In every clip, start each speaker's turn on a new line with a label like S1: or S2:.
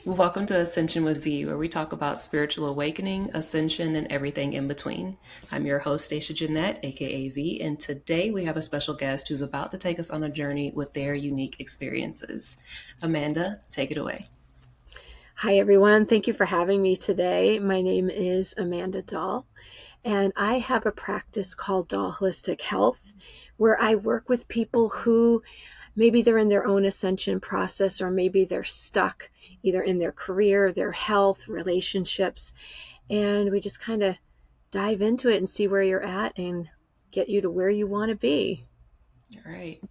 S1: Welcome to Ascension with V, where we talk about spiritual awakening, ascension, and everything in between. I'm your host, Stashia Jeanette, aka V, and today we have a special guest who's about to take us on a journey with their unique experiences. Amanda, take it away.
S2: Hi, everyone. Thank you for having me today. My name is Amanda Dahl, and I have a practice called Dahl Holistic Health, where I work with people who maybe they're in their own ascension process, or maybe they're stuck either in their career, their health, relationships, and we just kind of dive into it and see where you're at and get you to where you want to be.
S1: All right.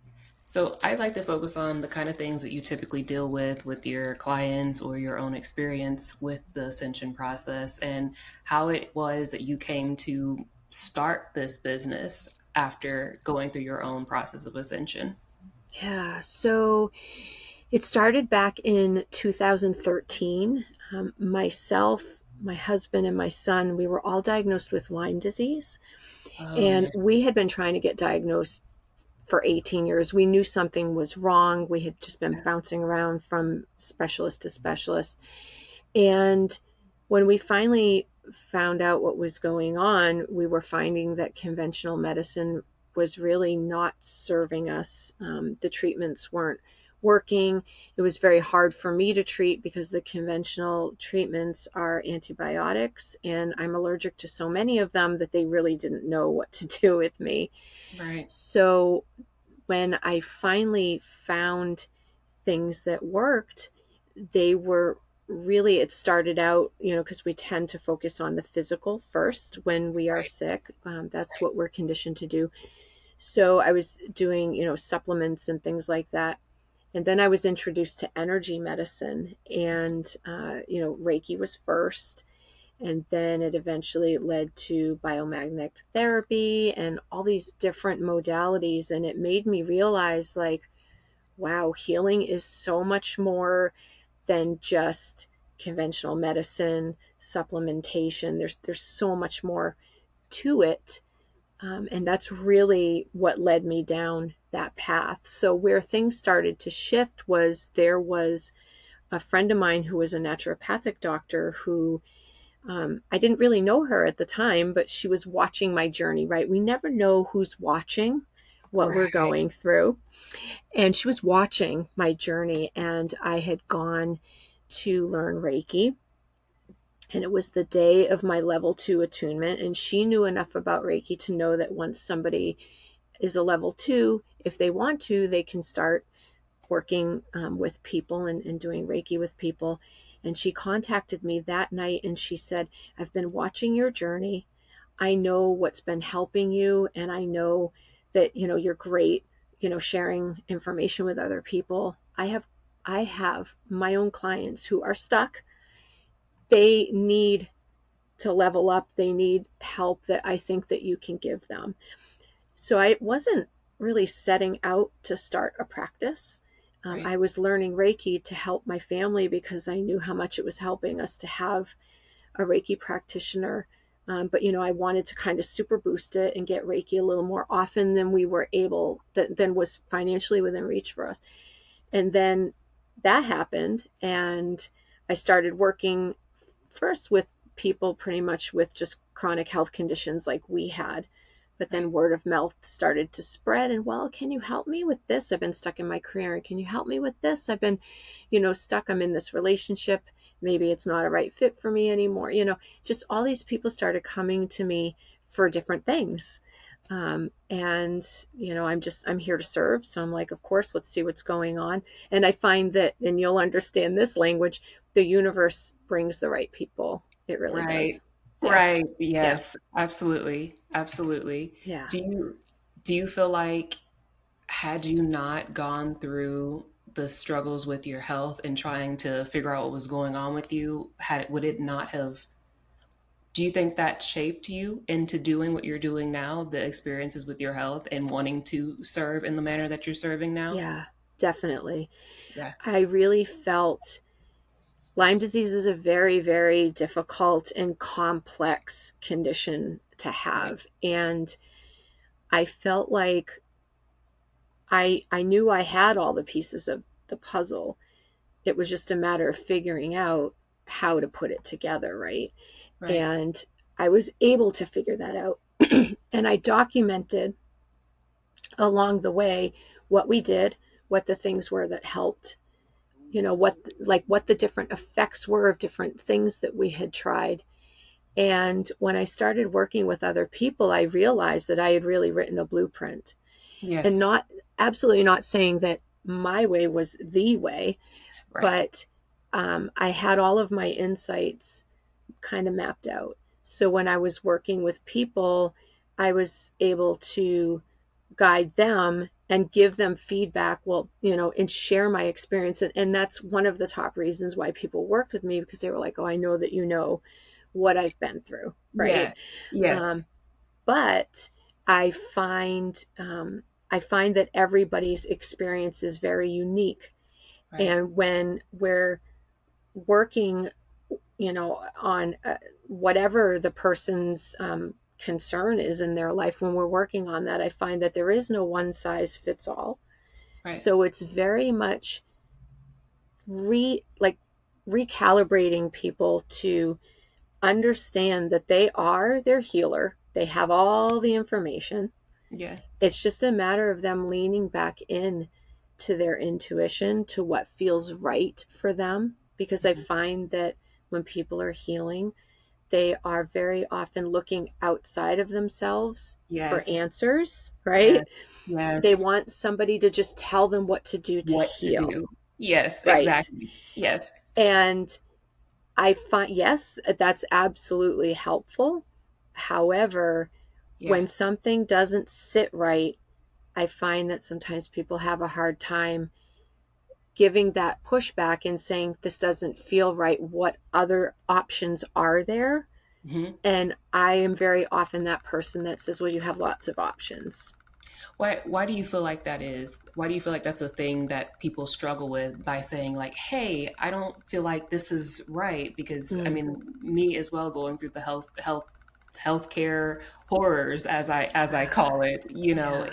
S1: So I'd like to focus on the kind of things that you typically deal with your clients or your own experience with the ascension process and how it was that you came to start this business after going through your own process of ascension.
S2: Yeah, so it started back in 2013. Myself, my husband, and my son, we were all diagnosed with Lyme disease.
S1: Oh,
S2: And
S1: yeah.
S2: we had been trying to get diagnosed for 18 years. We knew something was wrong. We had just been bouncing around from specialist to specialist. And when we finally found out what was going on, we were finding that conventional medicine was really not serving us. The treatments weren't working. It was very hard for me to treat because the conventional treatments are antibiotics, and I'm allergic to so many of them that they really didn't know what to do with me.
S1: Right.
S2: So when I finally found things that worked, they were really, it started out, because we tend to focus on the physical first when we are
S1: Right.
S2: sick. That's what we're conditioned to do. So I was doing, supplements and things like that. And then I was introduced to energy medicine, and, Reiki was first. And then it eventually led to biomagnetic therapy and all these different modalities. And it made me realize, like, wow, healing is so much more than just conventional medicine, supplementation. There's so much more to it. And that's really what led me down that path. So where things started to shift was there was a friend of mine who was a naturopathic doctor who I didn't really know her at the time, but she was watching my journey, right? We never know who's watching what we're
S1: Right.
S2: going through. And she was watching my journey, and I had gone to learn Reiki. And it was the day of my level 2 attunement. And she knew enough about Reiki to know that once somebody is a level 2, if they want to, they can start working with people and doing Reiki with people. And she contacted me that night and she said, I've been watching your journey. I know what's been helping you, and I know that, you're great, sharing information with other people. I have my own clients who are stuck. They need to level up. They need help that I think that you can give them. So I wasn't really setting out to start a practice.
S1: Right.
S2: I was learning Reiki to help my family because I knew how much it was helping us to have a Reiki practitioner. But I wanted to kind of super boost it and get Reiki a little more often than we were able, than was financially within reach for us. And then that happened, and I started working first with people pretty much with just chronic health conditions like we had. But
S1: Right.
S2: then word of mouth started to spread, and, well, can you help me with this? I've been stuck in my career. Can you help me with this? I've been, stuck. I'm in this relationship. Maybe it's not a right fit for me anymore. Just all these people started coming to me for different things. And, I'm here to serve. So I'm like, of course, let's see what's going on. And I find that, and you'll understand this language, the universe brings the right people. It really
S1: Right.
S2: does. Yeah.
S1: Right.
S2: Yeah.
S1: Yes, absolutely. Absolutely.
S2: Yeah.
S1: Do you feel like had you not gone through the struggles with your health and trying to figure out what was going on with you, would it not have do you think that shaped you into doing what you're doing now, the experiences with your health and wanting to serve in the manner that you're serving now?
S2: Yeah, definitely.
S1: Yeah.
S2: I really felt Lyme disease is a very, very difficult and complex condition to
S1: Right.
S2: have. And I felt like I knew I had all the pieces of the puzzle, It was just a matter of figuring out how to put it together, right?
S1: Right.
S2: And I was able to figure that out. And I documented along the way what we did, what the things were that helped, what the different effects were of different things that we had tried. And when I started working with other people, I realized that I had really written a blueprint, and
S1: Yes.
S2: not absolutely not saying that my way was the way,
S1: Right.
S2: but I had all of my insights kind of mapped out. So when I was working with people, I was able to guide them and give them feedback, well, and share my experience. And that's one of the top reasons why people worked with me, because they were like, oh, I know that you know what I've been through, right?
S1: Yeah. Yes.
S2: Um, but I find I find that everybody's experience is very unique,
S1: Right.
S2: and when we're working, on whatever the person's concern is in their life, when we're working on that, I find that there is no one size fits all.
S1: Right.
S2: So it's very much like recalibrating people to understand that they are their healer. They have all the information.
S1: Yeah.
S2: It's just a matter of them leaning back in to their intuition, to what feels right for them. Because I
S1: Mhm.
S2: find that when people are healing, they are very often looking outside of themselves for
S1: Yes.
S2: answers,
S1: Yes.
S2: right? They
S1: Yes.
S2: want somebody to just tell them what to do to
S1: What to
S2: heal,
S1: do. Yes,
S2: right?
S1: exactly. Yes.
S2: And I find, yes, that's absolutely helpful. However,
S1: Yeah.
S2: when something doesn't sit right, I find that sometimes people have a hard time giving that pushback and saying, this doesn't feel right. What other options are there?
S1: Hmm.
S2: And I am very often that person that says, well, you have lots of options.
S1: Why do you feel like that is? Why do you feel like that's a thing that people struggle with by saying like, "Hey, I don't feel like this is right," because I
S2: Mm,
S1: mean, me as well going through the healthcare horrors as I call it,
S2: yeah.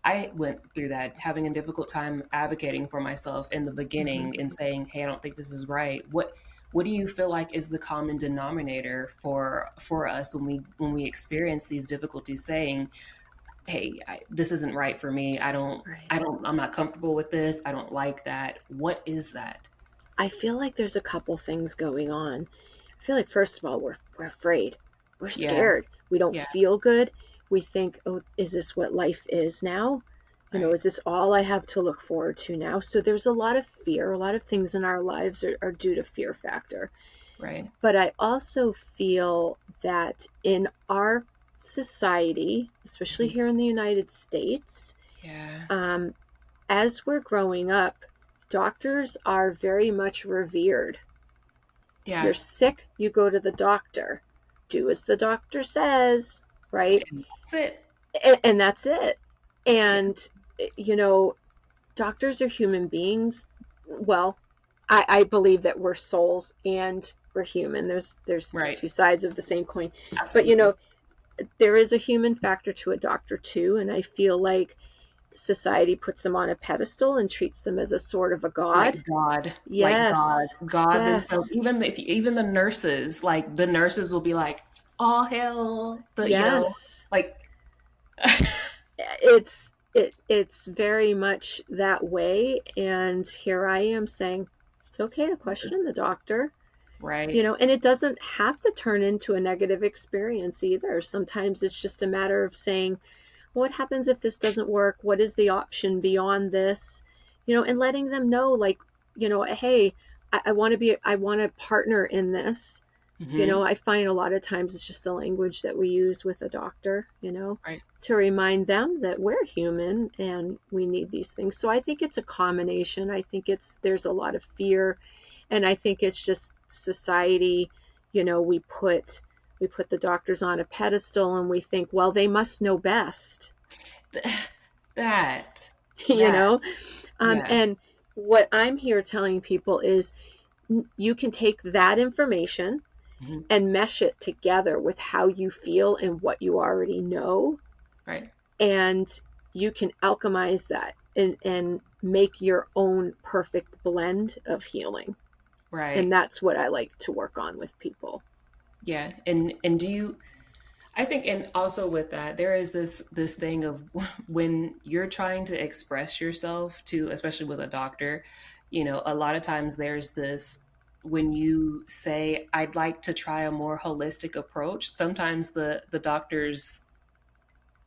S1: I went through that, having a difficult time advocating for myself in the
S2: Hmm.
S1: beginning and saying, "Hey, I don't think this is right." What do you feel like is the common denominator for us when we experience these difficulties saying, hey, this isn't right for me.
S2: Right.
S1: I'm not comfortable with this. I don't like that. What is that?
S2: I feel like there's a couple things going on. I feel like, first of all, we're afraid. We're
S1: Yeah,
S2: scared. We don't
S1: yeah,
S2: feel good. We think, oh, is this what life is now?
S1: right,
S2: Is this all I have to look forward to now? So there's a lot of fear. A lot of things in our lives are due to fear factor.
S1: right.
S2: But I also feel that in our society, especially
S1: Mhm.
S2: here in the United States,
S1: Yeah,
S2: um, as we're growing up, doctors are very much revered. You're
S1: yeah.
S2: sick, you go to the doctor. Do as the doctor says, right?
S1: And that's it.
S2: And that's it.
S1: Yeah,
S2: And, you know, doctors are human beings. Well, I believe that we're souls and we're human. There's
S1: right.
S2: two sides of the same coin. But,
S1: Absolutely.
S2: there is a human factor to a doctor too. And I feel like society puts them on a pedestal and treats them as a sort of a god.
S1: Like God,
S2: Yes.
S1: God themselves.
S2: Yes.
S1: Even the nurses, like the nurses will be like, "Oh hell,"
S2: Yes.
S1: like,
S2: It's very much that way, and here I am saying it's okay to question the doctor.
S1: right,
S2: And it doesn't have to turn into a negative experience either. Sometimes it's just a matter of saying, what happens if this doesn't work? What is the option beyond this? And letting them know, like, hey, I want to partner in this.
S1: hmm,
S2: I find a lot of times it's just the language that we use with a doctor,
S1: right.
S2: to remind them that we're human and we need these things. So I think it's a combination. I think there's a lot of fear, and I think it's just society. We put the doctors on a pedestal and we think, well, they must know best.
S1: That,
S2: you
S1: that,
S2: know
S1: yeah.
S2: and what I'm here telling people is, you can take that information
S1: Hmm.
S2: and mesh it together with how you feel and what you already know,
S1: Right.
S2: and you can alchemize that and make your own perfect blend of healing. And
S1: Right.
S2: that's what I like to work on with people.
S1: Yeah. And do you, I think, and also with that, there is this thing of when you're trying to express yourself to, especially with a doctor, a lot of times there's this, when you say, I'd like to try a more holistic approach, sometimes the doctors,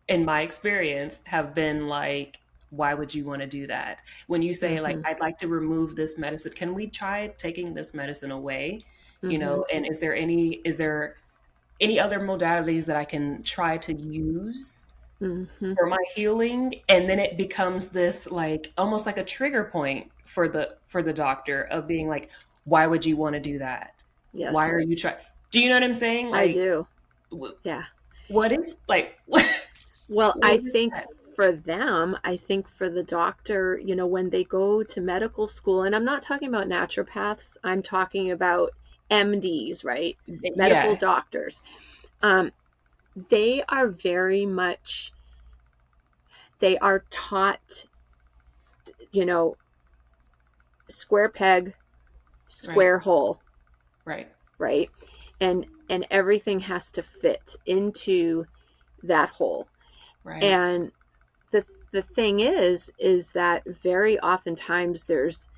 S1: in my experience, have been like, why would you want to do that? When you say, like,
S2: Mm-hmm.
S1: I'd like to remove this medicine, can we try taking this medicine away?
S2: Mm-hmm.
S1: And is there any other modalities that I can try to use
S2: Mm-hmm.
S1: for my healing? And then it becomes this, like, almost like a trigger point for the doctor of being like, why would you want to do that? Why
S2: Yes,
S1: are you trying? Do you know what I'm saying?
S2: I
S1: Like,
S2: do.
S1: wh-
S2: Yeah.
S1: what is like what,
S2: Well, I
S1: what is
S2: think
S1: that?
S2: for them, I think for the doctor, when they go to medical school, and I'm not talking about naturopaths, I'm talking about MDs, right? Medical
S1: Yeah,
S2: doctors. Um, they are very much, they are taught, you know, square peg,
S1: right,
S2: square hole,
S1: right,
S2: right? And everything has to fit into that hole.
S1: right,
S2: And the thing is that very oftentimes there's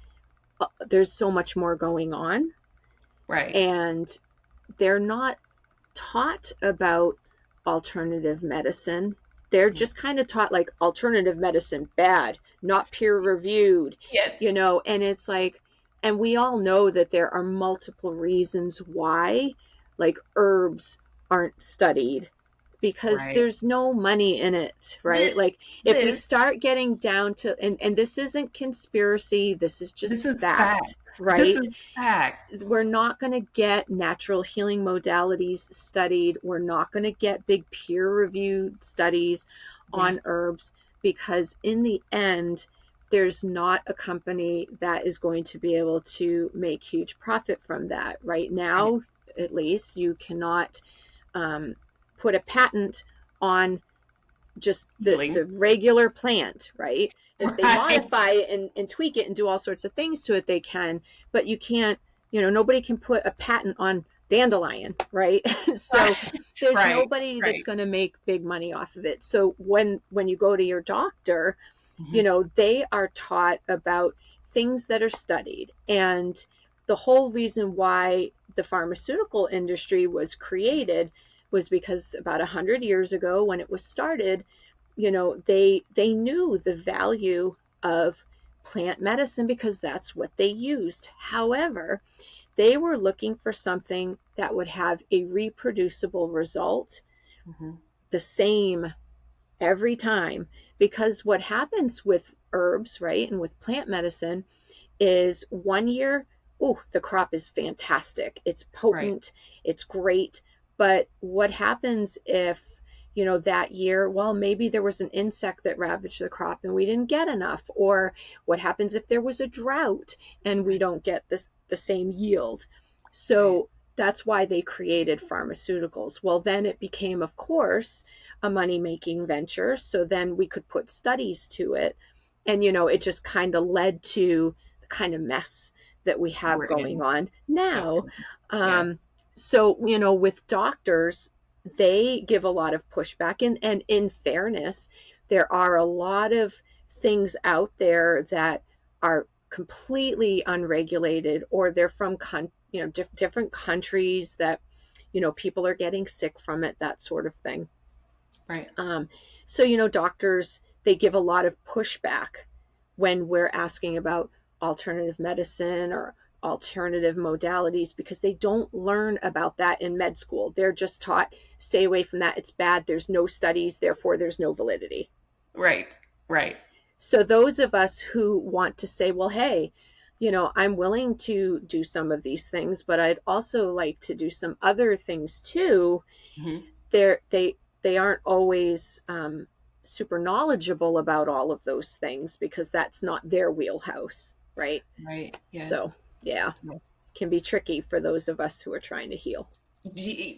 S2: so much more going on,
S1: right,
S2: and they're not taught about alternative medicine. They're
S1: mhm.
S2: just kind of taught like alternative medicine bad, not peer reviewed,
S1: Yes,
S2: and it's like, and we all know that there are multiple reasons why like herbs aren't studied, because
S1: right.
S2: there's no money in it, right?
S1: This,
S2: Like if we
S1: this,
S2: start getting down to, and this isn't conspiracy, this is
S1: this
S2: just
S1: is
S2: fact,
S1: facts. This
S2: right?
S1: is fact.
S2: We're not going to get natural healing modalities studied. We're not going to get big peer reviewed studies
S1: Yeah,
S2: on herbs, because in the end, there's not a company that is going to be able to make huge profit from that. Right
S1: right.
S2: now, at least, you cannot um, put a patent on just the
S1: Healing.
S2: regular plant, right? If they
S1: Right,
S2: modify it and tweak it and do all sorts of things to it, they can, but you can't, nobody can put a patent on dandelion, right? So there's
S1: right,
S2: nobody that's
S1: right.
S2: going to make big money off of it. So when you go to your doctor,
S1: Mhm.
S2: they are taught about things that are studied. And the whole reason why the pharmaceutical industry was created was because about 100 years ago when it was started, they knew the value of plant medicine because that's what they used. However, they were looking for something that would have a reproducible result,
S1: Mhm.
S2: the same every time. Because what happens with herbs, right, and with plant medicine is one year, oh, the crop is fantastic. It's
S1: Right,
S2: potent, it's great. But what happens if, that year, well, maybe there was an insect that ravaged the crop and we didn't get enough? Or what happens if there was a drought and we
S1: right,
S2: don't get the same yield?
S1: right,
S2: So that's why they created pharmaceuticals. Well, then it became, of course, a money making venture. So then we could put studies to it. And, it just kind of led to the kind of mess that we
S1: that
S2: have
S1: we're
S2: going
S1: in.
S2: on
S1: That
S2: now.
S1: we're in. Yes.
S2: So, with doctors, they give a lot of pushback. And in fairness, there are a lot of things out there that are completely unregulated, or they're from different countries that people are getting sick from it, that sort of thing.
S1: Right.
S2: um, so doctors, they give a lot of pushback when we're asking about alternative medicine or alternative modalities, because they don't learn about that in med school. They're just taught, stay away from that, it's bad, there's no studies, therefore there's no validity.
S1: Right. Right.
S2: So those of us who want to say, well, hey, I'm willing to do some of these things, but I'd also like to do some other things too.
S1: Hmm.
S2: They aren't always super knowledgeable about all of those things because that's not their wheelhouse, right?
S1: Right. Yeah.
S2: So yeah,
S1: Yeah.
S2: can be tricky for those of us who are trying to heal.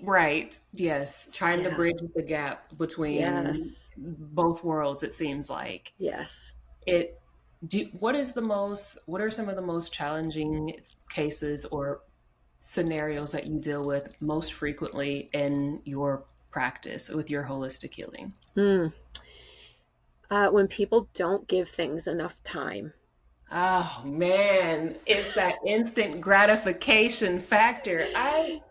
S1: Right. Yes. Trying to
S2: Yeah.
S1: bridge the gap between
S2: Yes.
S1: both worlds, it seems like.
S2: Yes.
S1: It. what are some of the most challenging cases or scenarios that you deal with most frequently in your practice with your holistic healing?
S2: Mm. When people don't give things enough time.
S1: Oh man, it's that instant gratification factor. I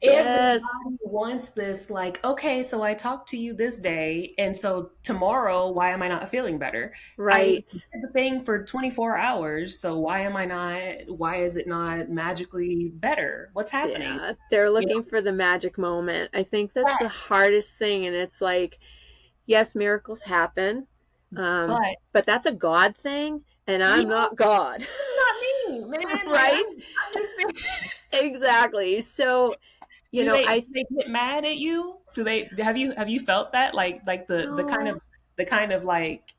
S2: Yes,
S1: Everybody wants this, like, okay, so I talked to you this day, and so tomorrow, why am I not feeling better? I
S2: right.
S1: did the thing for 24 hours, so why is it not magically better? What's happening?
S2: Yeah, they're
S1: You
S2: looking
S1: know?
S2: for the magic moment. I think that's the
S1: Yes.
S2: hardest thing. And it's like, yes, miracles happen,
S1: But
S2: but that's a God thing, and
S1: yeah,
S2: I'm not God.
S1: it's not me, man. Like
S2: Right?
S1: I'm just
S2: Exactly. So,
S1: do
S2: I,
S1: they get mad at you? Do they have you felt that? Like
S2: no,
S1: the kind of like,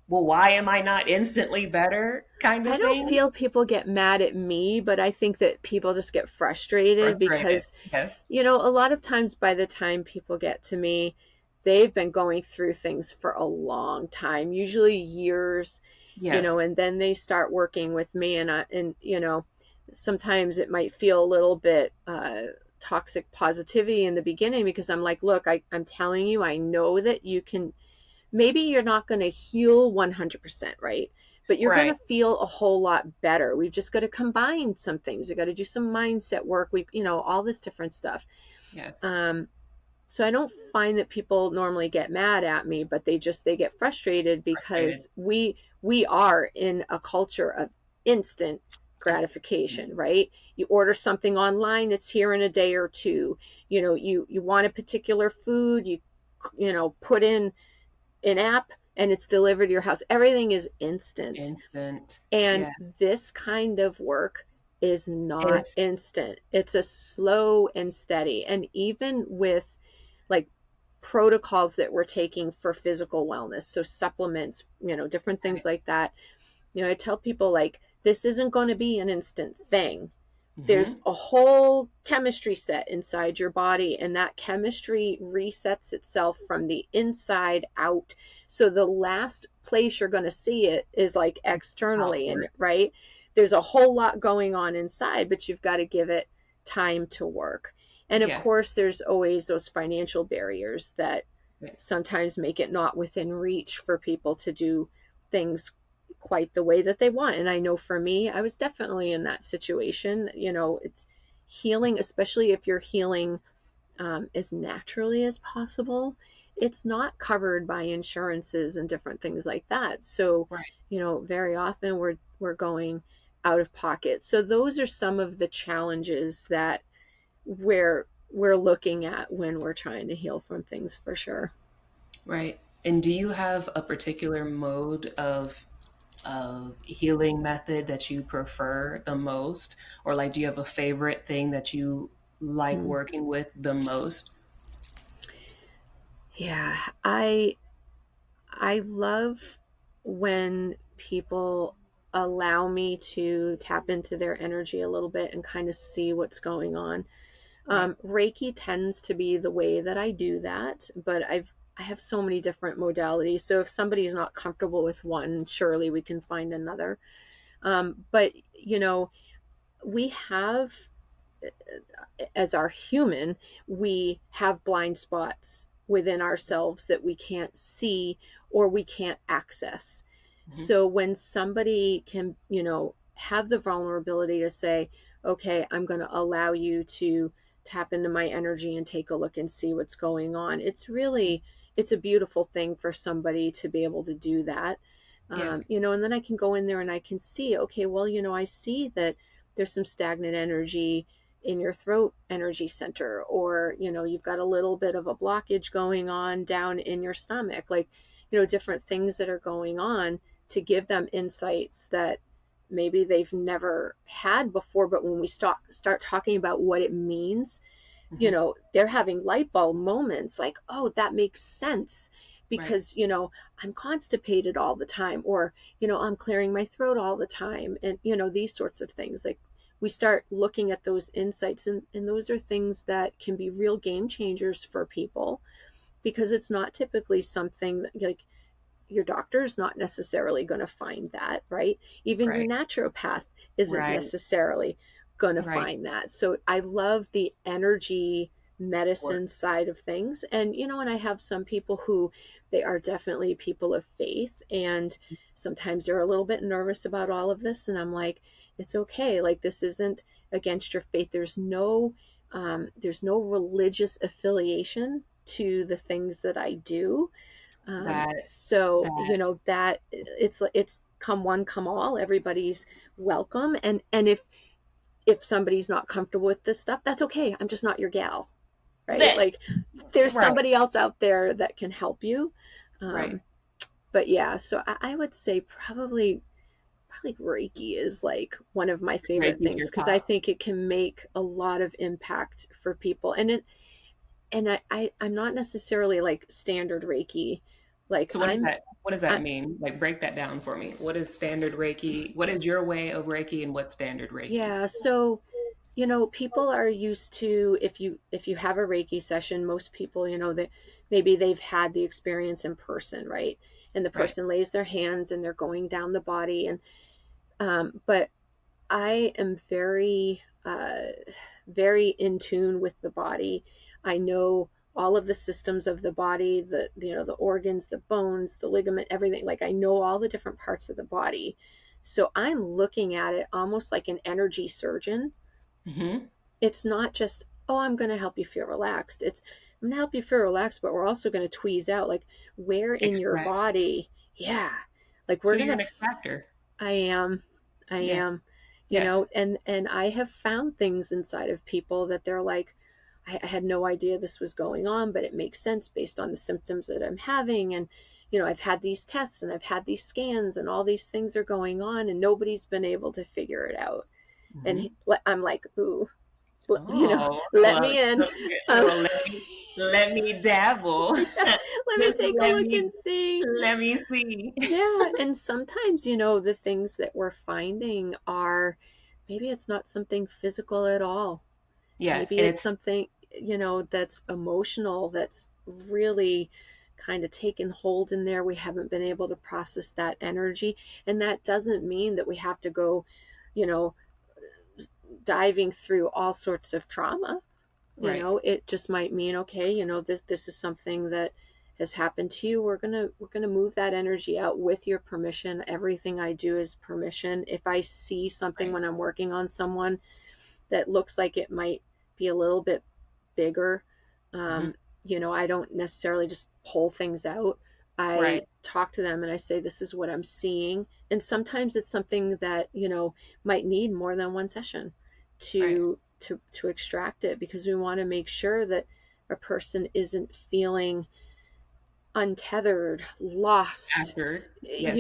S1: well, why am I not instantly better kind
S2: I
S1: of
S2: don't
S1: thing?
S2: feel people get mad at me, but I think that people just get frustrated
S1: Frustrated.
S2: because,
S1: Yes.
S2: a lot of times by the time people get to me, they've been going through things for a long time, usually years,
S1: Yes.
S2: and then they start working with me, and sometimes it might feel a little bit toxic positivity in the beginning because I'm like, look, I'm telling you, I know that you can. Maybe you're not going to heal 100%, right? But you're going to
S1: Right.
S2: feel a whole lot better. We've just got to combine some things. We've got to do some mindset work. All this different stuff.
S1: Yes.
S2: Um, so I don't find that people normally get mad at me, but they get frustrated
S1: Frustrated.
S2: because we are in a culture of instant gratification, right? You order something online, it's here in a day or two. You want a particular food, put in an app and it's delivered to your house. Everything is instant.
S1: Instant.
S2: And
S1: Yeah.
S2: this kind of work is not
S1: It's
S2: instant. It's a slow and steady. And even with like protocols that we're taking for physical wellness, so supplements, different things
S1: right.
S2: like that, I tell people like this isn't going to be an instant thing. There's
S1: Hmm.
S2: a whole chemistry set inside your body, and that chemistry resets itself from the inside out. So the last place you're going to see it is like externally, and
S1: Outward.
S2: right, there's a whole lot going on inside, but you've got to give it time to work. And of
S1: Yeah.
S2: course there's always those financial barriers that
S1: Right.
S2: sometimes make it not within reach for people to do things quite the way that they want. And I know for me, I was definitely in that situation. It's healing, especially if you're healing as naturally as possible. It's not covered by insurances and different things like that. So,
S1: Right.
S2: very often we're going out of pocket. So those are some of the challenges that we're looking at when we're trying to heal from things for sure.
S1: Right. And do you have a particular mode of healing method that you prefer the most? Or like do you have a favorite thing that you like
S2: Hmm.
S1: working with the most?
S2: Yeah, I love when people allow me to tap into their energy a little bit and kind of see what's going on.
S1: Right.
S2: Reiki tends to be the way that I do that, but I have so many different modalities. So if somebody's not comfortable with one, surely we can find another. But we have, as our human, we have blind spots within ourselves that we can't see or we can't access.
S1: Hmm.
S2: So when somebody can, have the vulnerability to say, okay, I'm going to allow you to tap into my energy and take a look and see what's going on. It's a beautiful thing for somebody to be able to do that.
S1: Yes.
S2: And then I can go in there and I can see, okay, well, I see that there's some stagnant energy in your throat energy center, or you've got a little bit of a blockage going on down in your stomach, like different things that are going on, to give them insights that maybe they've never had before. But when we start talking about what it means,
S1: Hmm.
S2: they're having light bulb moments like, oh, that makes sense
S1: Right.
S2: because, I'm constipated all the time, or, I'm clearing my throat all the time. And, these sorts of things, like we start looking at those insights, and those are things that can be real game changers for people because it's not typically something that, like, your doctor's not necessarily going to find that, right? Even your
S1: Right.
S2: naturopath isn't
S1: Right.
S2: necessarily going to
S1: Right.
S2: find that. So I love the energy
S1: Work.
S2: medicine side of things. And, and I have some people who they are definitely people of faith. And sometimes they're a little bit nervous about all of this. And I'm like, it's okay. Like, this isn't against your faith. There's no religious affiliation to the things that I do.
S1: That's
S2: So
S1: that.
S2: that it's come one, come all. Everybody's welcome. And if somebody's not comfortable with this stuff, that's okay. I'm just not your gal, right?
S1: That
S2: Like, there's
S1: right.
S2: somebody else out there that can help you.
S1: Right.
S2: Um, but yeah, so I would say probably Reiki is like one of my favorite
S1: Reiki's
S2: things
S1: your
S2: because I
S1: top.
S2: think it can make a lot of impact for people. I'm not necessarily like standard Reiki. Like
S1: So what does that
S2: I,
S1: mean? Like break that down for me. What is standard Reiki? What is your way of Reiki and what's standard Reiki?
S2: yeah, so people are used to, if you have a Reiki session, most people, that maybe they've had the experience in person, right? And the
S1: Right.
S2: person lays their hands and they're going down the body, and but I am very in tune with the body. I know all of the systems of the body, the organs, the bones, the ligament, everything. Like, I know all the different parts of the body. So I'm looking at it almost like an energy surgeon.
S1: Mm-hmm.
S2: It's not just, oh, I'm going to help you feel relaxed. It's, I'm going to help you feel relaxed, but we're also going to tweeze out, like, where in your
S1: Extract.
S2: body. Yeah. Like,
S1: So
S2: we're
S1: you're
S2: going
S1: an
S2: to,
S1: extractor.
S2: I am, I
S1: Yeah.
S2: am,
S1: Yeah.
S2: and I have found things inside of people that they're like, I had no idea this was going on, but it makes sense based on the symptoms that I'm having. And, I've had these tests and I've had these scans and all these things are going on and nobody's been able to figure it out. And
S1: Mm-hmm.
S2: I'm like, ooh,
S1: Oh,
S2: let
S1: well,
S2: me in. Um,
S1: well, let me dabble.
S2: yeah, let me
S1: Just
S2: take a look and see.
S1: let me see.
S2: Yeah, and sometimes, the things that we're finding are, maybe it's not something physical at all.
S1: Yeah,
S2: Maybe
S1: and
S2: it's
S1: it's
S2: something, that's emotional, that's really kind of taken hold in there. We haven't been able to process that energy. And that doesn't mean that we have to go, you know, diving through all sorts of trauma.
S1: right,
S2: It just might mean, okay, this is something that has happened to you. We're gonna move that energy out with your permission. Everything I do is permission. If I see something
S1: right.
S2: when I'm working on someone that looks like it might be a little bit bigger,
S1: Hmm.
S2: um, I don't necessarily just pull things out. I
S1: Right,
S2: talk to them and I say, this is what I'm seeing. And sometimes it's something that, might need more than one session
S1: right.
S2: to extract it, because we want to make sure that a person isn't feeling untethered, lost,
S1: After, yes,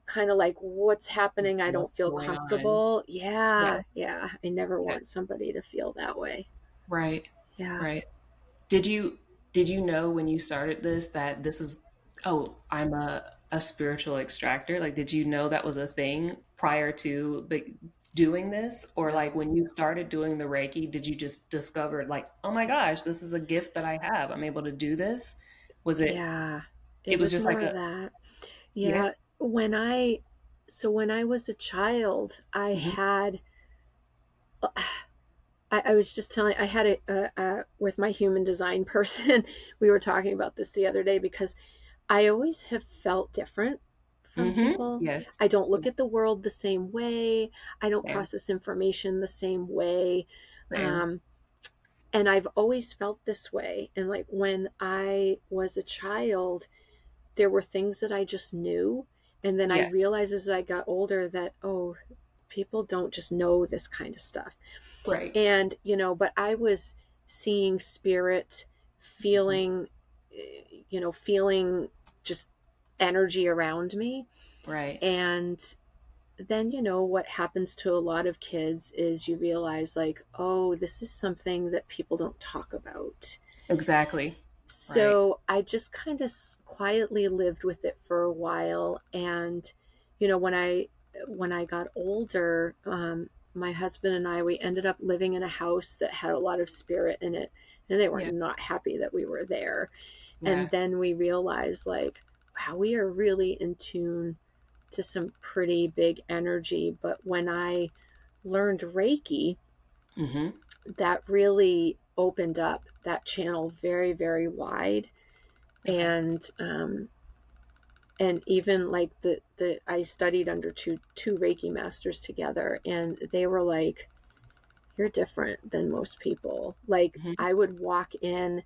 S2: kind of like, what's happening? I don't
S1: what's
S2: feel
S1: going on?
S2: comfortable.
S1: Yeah,
S2: Yeah, yeah. I never
S1: yeah.
S2: want somebody to feel that way.
S1: Right,
S2: Yeah.
S1: right. Did you know when you started this that this is oh, I'm a spiritual extractor? Like, did you know that was a thing prior to doing this? Or like when you started doing the Reiki, did you just discover like, oh my gosh, this is a gift that I have. I'm able to do this? Was it
S2: Yeah. It
S1: it was
S2: was
S1: just
S2: more
S1: like
S2: of
S1: a
S2: that.
S1: yeah?
S2: Yeah. When I was a child,
S1: Hmm.
S2: I was just telling, I had with my human design person, we were talking about this the other day, because I always have felt different from
S1: Hmm.
S2: people.
S1: Yes.
S2: I don't look at the world the same way. I don't
S1: Same.
S2: process information the same way.
S1: Same.
S2: Um, and I've always felt this way. And like, when I was a child, there were things that I just knew. And then I
S1: Yeah.
S2: realized as I got older that, oh, people don't just know this kind of stuff.
S1: Right.
S2: And, but I was seeing spirit,
S1: Mhm.
S2: feeling, feeling just energy around me.
S1: Right.
S2: And then, what happens to a lot of kids is you realize, like, oh, this is something that people don't talk about.
S1: Exactly. Right.
S2: So I just kind of quietly lived with it for a while. And, when I got older, my husband and I, we ended up living in a house that had a lot of spirit in it. And they were
S1: Yeah.
S2: not happy that we were there. And
S1: Yeah.
S2: then we realized, like, wow, we are really in tune to some pretty big energy. But when I learned Reiki,
S1: Mm-hmm.
S2: that really opened up that channel very, very wide.
S1: Okay.
S2: And and even like the I studied under two Reiki masters together, and they were like, "You're different than most people." Like
S1: Mm-hmm.
S2: I would walk in,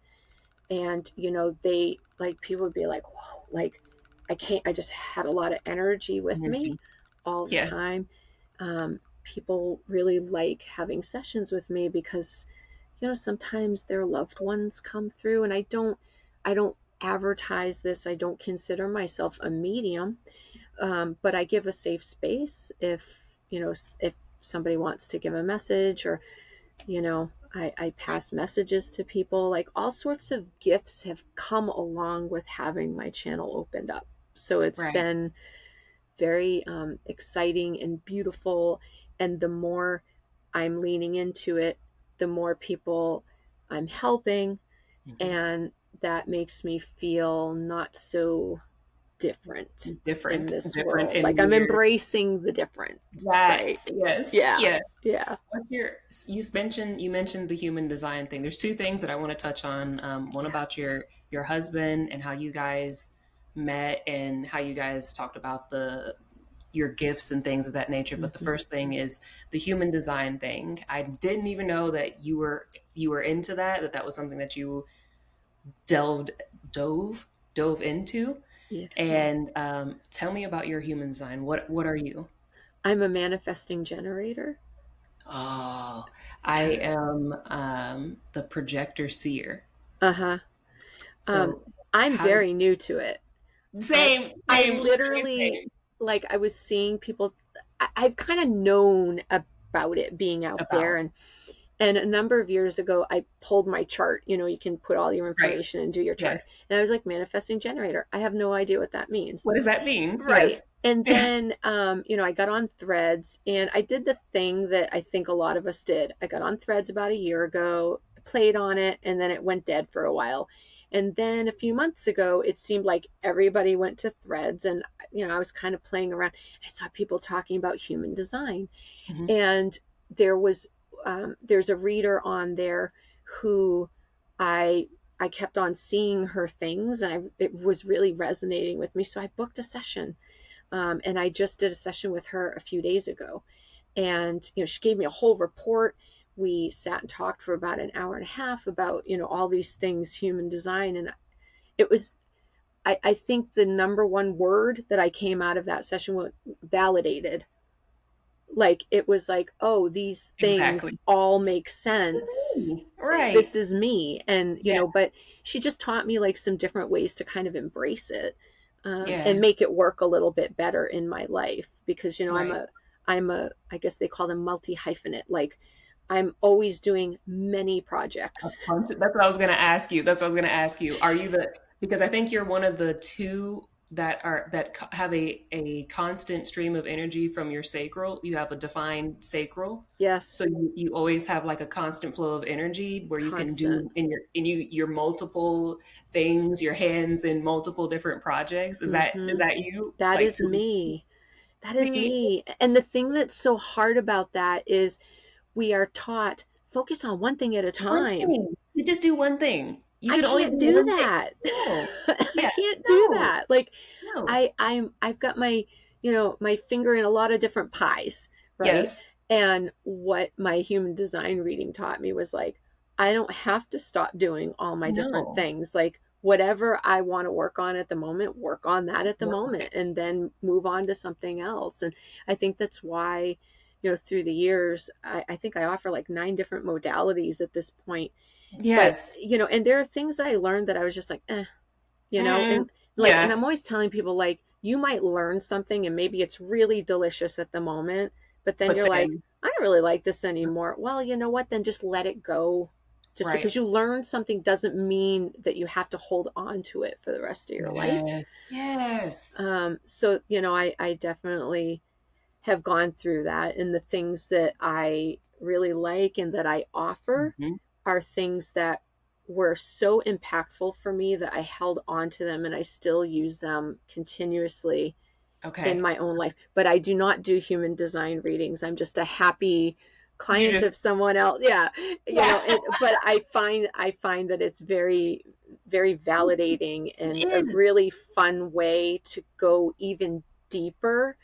S2: and they like people would be like, "Whoa!" Like I can't. I just had a lot of energy with me
S1: Energy.
S2: all the
S1: Yes.
S2: time. People really like having sessions with me because sometimes their loved ones come through, and I don't advertise this. I don't consider myself a medium, but I give a safe space if somebody wants to give a message, or I
S1: Right.
S2: pass messages to people. Like all sorts of gifts have come along with having my channel opened up. So it's
S1: Right.
S2: been very exciting and beautiful. And the more I'm leaning into it, the more people I'm helping.
S1: Mm-hmm.
S2: And that makes me feel not so different in
S1: Different.
S2: this
S1: Different
S2: world.
S1: and
S2: Like I'm
S1: weird.
S2: embracing the different,
S1: That.
S2: right?
S1: Yes.
S2: Yeah.
S1: Yes.
S2: Yeah.
S1: What's your, you mentioned the human design thing. There's two things that I want to touch on. One
S2: Yeah.
S1: about your husband and how you guys met and how you guys talked about the your gifts and things of that nature. But the
S2: Hmm.
S1: first thing is the human design thing. I didn't even know that you were into that. That was something that you delved dove dove into.
S2: Yeah.
S1: And tell me about your human design. What are you?
S2: I'm a manifesting generator.
S1: Oh, I am the projector seer.
S2: Uh-huh. Um,
S1: So
S2: I'm
S1: how did
S2: very new to it. I
S1: same,
S2: I
S1: same, literally
S2: literally,
S1: same
S2: like I was seeing people. I've kind of known about it being out there,
S1: about
S2: and a number of years ago, I pulled my chart. You can put all your
S1: right.
S2: information and do your chart.
S1: Yes.
S2: And I was like, manifesting generator. I have no idea what that means.
S1: What does that mean?
S2: Right.
S1: Yes.
S2: And then, I got on Threads, and I did the thing that I think a lot of us did. I got on Threads about a year ago, played on it, and then it went dead for a while. And then a few months ago, it seemed like everybody went to Threads, and I was kind of playing around. I saw people talking about human design,
S1: Hmm.
S2: and there was there's a reader on there who I I kept on seeing her things, and it was really resonating with me. So I booked a session, and I just did a session with her a few days ago. And she gave me a whole report. We sat and talked for about an hour and a half about all these things, human design, and it was. I think the number one word that I came out of that session was validated. Like it was like, oh, these things
S1: Exactly.
S2: all make
S1: This is
S2: sense.
S1: me. Right.
S2: This is me. And
S1: Yeah.
S2: but she just taught me like some different ways to kind of embrace it, and
S1: Yeah.
S2: make it work a little bit better in my life, because
S1: Right.
S2: I'm a I guess they call them multi hyphenate. Like I'm always doing many projects.
S1: That's what I was going to ask you. That's what I was going to ask you. Are you the, because I think you're one of the two that have a constant stream of energy from your sacral. You have a defined sacral. So
S2: Yes.
S1: you always have like a constant flow of energy where you can
S2: Constant.
S1: do your multiple things, your hands in multiple different projects. Is
S2: Hmm.
S1: that you?
S2: That
S1: Like
S2: is
S1: to
S2: me. That is
S1: see
S2: me. And the thing that's so hard about that is we are taught focus on one thing at a
S1: one
S2: time.
S1: thing. You just do one thing. You
S2: I
S1: can only do
S2: can't do
S1: one thing.
S2: that.
S1: No.
S2: I
S1: Yeah.
S2: can't do
S1: No.
S2: that. Like
S1: No.
S2: I've got my finger in a lot of different pies, right?
S1: Yes.
S2: And what my human design reading taught me was like, I don't have to stop doing all my different
S1: No.
S2: things. Like whatever I want to work on at the moment, work on that at the
S1: Work on
S2: moment,
S1: it.
S2: and then move on to something else. And I think that's why, through the years, I think I offer like 9 different modalities at this point. But
S1: Yes.
S2: and there are things that I learned that I was just like,
S1: Mm,
S2: and like, and
S1: yeah.
S2: I'm always telling people, like, you might learn something and maybe it's really delicious at the moment, but then
S1: But
S2: you're like,
S1: then,
S2: I don't really like this anymore. Well, you know what? Then just let it go. Just
S1: right.
S2: because you learn something doesn't mean that you have to hold on to it for the rest of your life.
S1: Yes. Yes.
S2: So, I definitely have gone through that. And the things that I really like and that I offer
S1: Hmm.
S2: are things that were so impactful for me that I held on to them, and I still use them continuously in
S1: Okay.
S2: my own life. But I do not do human design readings. I'm just a happy
S1: You
S2: client
S1: just,
S2: of someone else. Yeah,
S1: yeah,
S2: but I find that it's very, very validating and a
S1: it is
S2: really fun way to go even deeper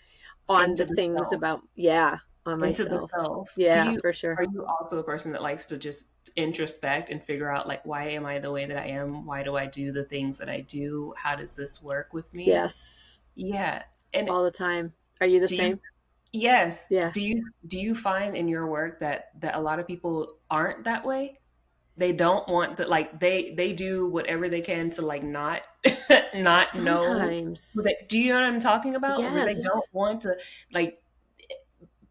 S2: on
S1: into
S2: the
S1: the
S2: things
S1: self,
S2: about, yeah, on
S1: into the
S2: myself.
S1: self.
S2: Yeah, for
S1: Are
S2: sure.
S1: you also a person that likes to just introspect and figure out like, why am I the way that I am? Why do I do the things that I do? How does this work with me?
S2: Yes,
S1: Yeah. And
S2: all the time. Are you the
S1: do you,
S2: same?
S1: yes,
S2: Yeah.
S1: do you find in your work that a lot of people aren't that way? They don't want to, like, they do whatever they can to like not not know who
S2: Sometimes.
S1: they, do you know what I'm talking about? Where they don't
S2: Yes.
S1: want to, like,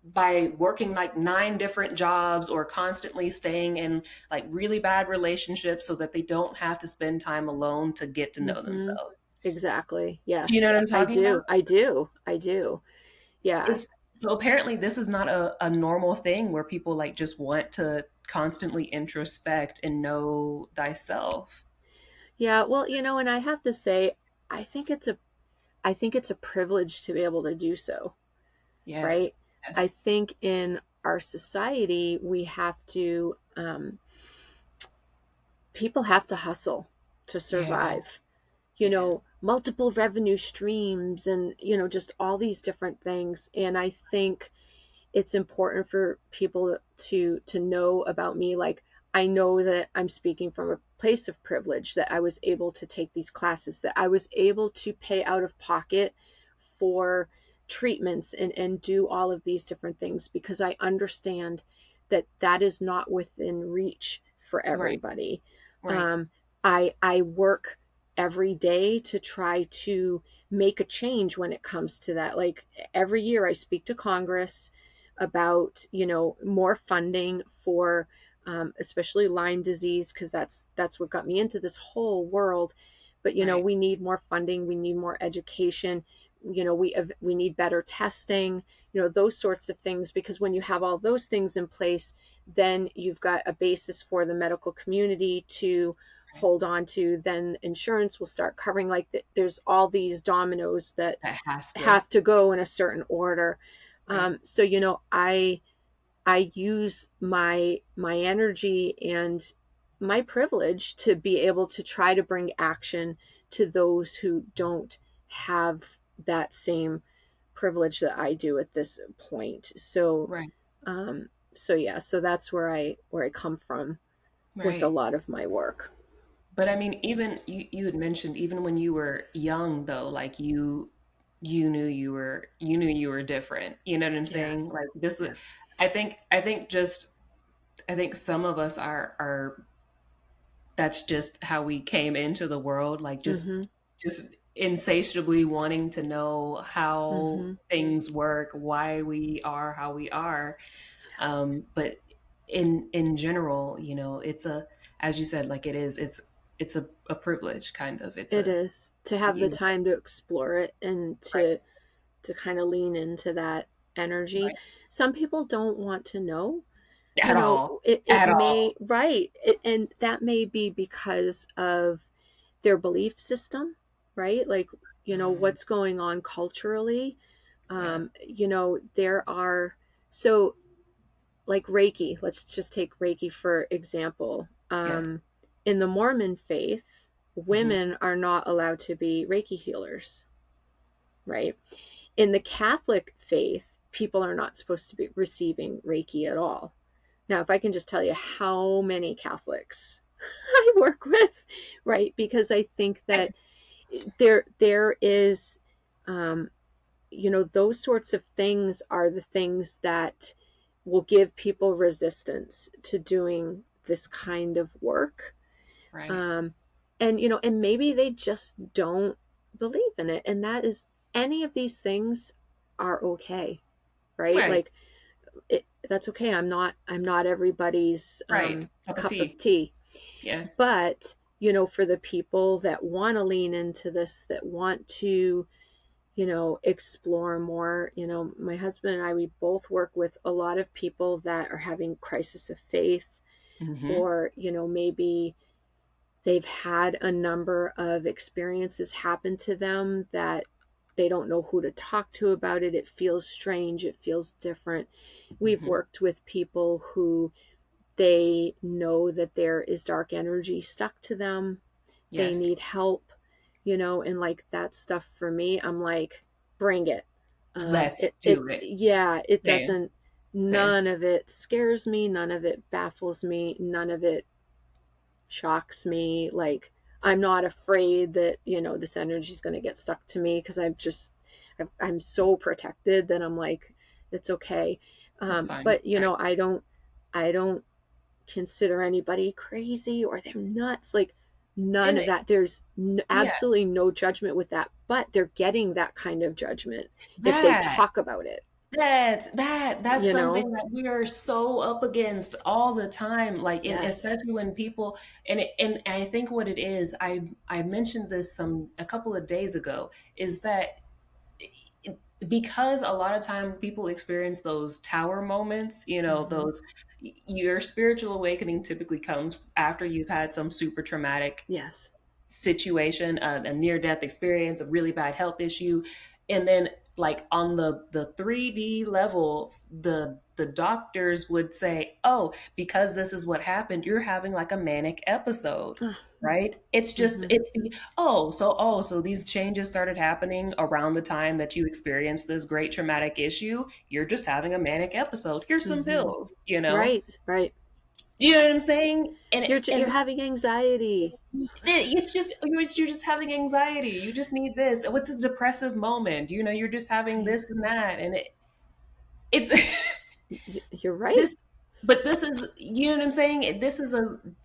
S1: by working like nine different jobs or constantly staying in like really bad relationships so that they don't have to spend time alone to get to know
S2: Mm-hmm.
S1: themselves.
S2: Exactly.
S1: Do you know what
S2: Yes,
S1: I'm
S2: I
S1: talking about?
S2: do. I do. I do. Yeah.
S1: It's, so apparently this is not a normal thing where people like just want to constantly introspect and know thyself.
S2: Yeah. Well, and I have to say, I think it's a, I think it's a privilege to be able to do so,
S1: Yes.
S2: right? I
S1: Yes.
S2: think in our society, we have to, people have to hustle to
S1: Yeah.
S2: survive.
S1: Yeah.
S2: Multiple revenue streams and, just all these different things. And I think it's important for people to know about me. Like, I know that I'm speaking from a place of privilege, that I was able to take these classes, that I was able to pay out of pocket for treatments and do all of these different things, because I understand that that is not within reach for
S1: Right.
S2: everybody.
S1: Right.
S2: um, I work every day to try to make a change when it comes to that. Like, every year I speak to Congress about, more funding for, especially Lyme disease, because that's what got me into this whole world. But,
S1: Right.
S2: we need more funding, we need more education, we need better testing, those sorts of things, because when you have all those things in place, then you've got a basis for the medical community to
S1: Right.
S2: hold on to. Then insurance will start covering. Like, there's all these dominoes that
S1: That has to.
S2: have to go in a certain order.
S1: Right.
S2: So, I use my energy and my privilege to be able to try to bring action to those who don't have that same privilege that I do at this point. So,
S1: Right.
S2: yeah, so that's where I come from with a
S1: Right.
S2: lot of my work.
S1: But I mean, even you had mentioned even when you were young though, like you knew you were different. You know what I'm
S2: Yeah,
S1: saying? Like this was,
S2: yeah.
S1: I think just, I think some of us are, that's just how we came into the world, like
S2: Mm-hmm.
S1: just insatiably wanting to know how
S2: Mm-hmm.
S1: things work, why we are how we are. But in general, you know, it's a, as you said, like it is, it's a privilege kind of. It's
S2: It
S1: a,
S2: is to have the
S1: you know,
S2: time to explore it and
S1: right,
S2: to kind of lean into that energy.
S1: right,
S2: Some people don't want to know.
S1: at all,
S2: It
S1: at
S2: may,
S1: all.
S2: right, and that may be because of their belief system, right? Like,
S1: Mm,
S2: what's going on culturally.
S1: yeah,
S2: There are, so, like Reiki, let's just take Reiki for example.
S1: yeah,
S2: In the Mormon faith,
S1: hmm,
S2: women are not allowed to be Reiki healers, right? In the Catholic faith, people are not supposed to be receiving Reiki at all. Now, if I can just tell you how many Catholics I work with, right? Because I think
S1: right,
S2: that there is, um, those sorts of things are the things that will give people resistance to doing this kind of work.
S1: right,
S2: Um, and maybe they just don't believe in it. And that is, any of these things are okay, right?
S1: right,
S2: Like, that's okay. I'm not everybody's
S1: right. Cup of
S2: cup of
S1: tea.
S2: tea.
S1: Yeah.
S2: But, for the people that want to lean into this, that want to, explore more, my husband and I, we both work with a lot of people that are having crisis of faith,
S1: Hmm.
S2: or, maybe, they've had a number of experiences happen to them that they don't know who to talk to about it. It feels strange. It feels different. We've
S1: Hmm.
S2: worked with people who they know that there is dark energy stuck to them. They
S1: Yes.
S2: need help, and like that stuff for me, I'm like, bring it.
S1: Let's do it.
S2: Yeah, it
S1: Same.
S2: doesn't,
S1: Same.
S2: none of it scares me. None of it baffles me. None of it shocks me. Like, I'm not afraid that, this energy is going to get stuck to me because I'm so protected that I'm like, it's okay.
S1: It's fine.
S2: But,
S1: Right.
S2: I don't consider anybody crazy or they're nuts. Like, none
S1: And
S2: of that. There's
S1: yeah,
S2: absolutely no judgment with that, but they're getting that kind of judgment if they
S1: that
S2: talk about it,
S1: that's
S2: you know?
S1: something that we are so up against all the time. Like, and
S2: Yes.
S1: especially when people, and I think what it is, I mentioned this a couple of days ago, is that because a lot of time people experience those tower moments,
S2: Hmm.
S1: those, your spiritual awakening typically comes after you've had some super traumatic
S2: Yes.
S1: situation, a near death experience, a really bad health issue, and then like on the 3D level, the doctors would say, "Oh, because this is what happened, you're having like a manic episode." Right? It's just
S2: Mm-hmm.
S1: it's so these changes started happening around the time that you experienced this great traumatic issue. You're just having a manic episode. Here's some
S2: Mm-hmm.
S1: pills,
S2: Right. Right.
S1: Do you know what I'm saying?
S2: You're
S1: And
S2: having anxiety.
S1: you're just having anxiety. You just need this. What's a depressive moment? You're just having
S2: Right.
S1: this and that, and it's
S2: You're right.
S1: this. But this is, you know what I'm saying? This is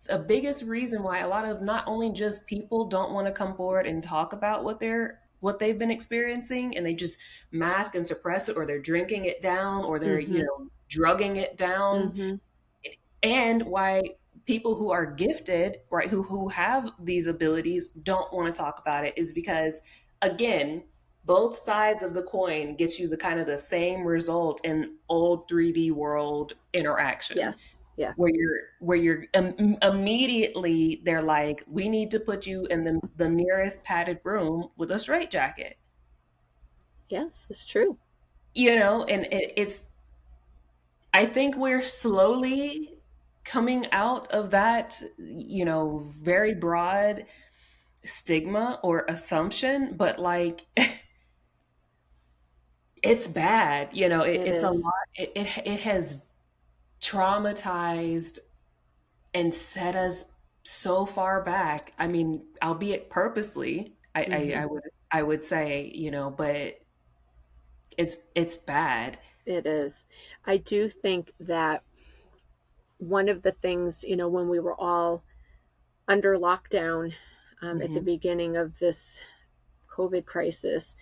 S1: a biggest reason why a lot of not only just people don't want to come forward and talk about what they've been experiencing, and they just mask and suppress it, or they're drinking it down, or they're
S2: Mm-hmm.
S1: drugging it down,
S2: Mm-hmm.
S1: and why people who are gifted, right, who have these abilities don't want to talk about it, is because, again, both sides of the coin gets you the kind of the same result in old 3D world interaction,
S2: Yes. Yeah.
S1: where you're immediately, they're like, we need to put you in the nearest padded room with a straitjacket,
S2: Yes, it's true.
S1: and it's, I think we're slowly coming out of that, very broad stigma or assumption, but like, it's bad.
S2: It
S1: It's a
S2: is.
S1: lot. It has traumatized and set us so far back. I mean, albeit purposely, I, I,
S2: Mm-hmm.
S1: I would I would say, but it's bad.
S2: It is. I do think that one of the things, when we were all under lockdown at the
S1: Hmm.
S2: beginning of this COVID crisis,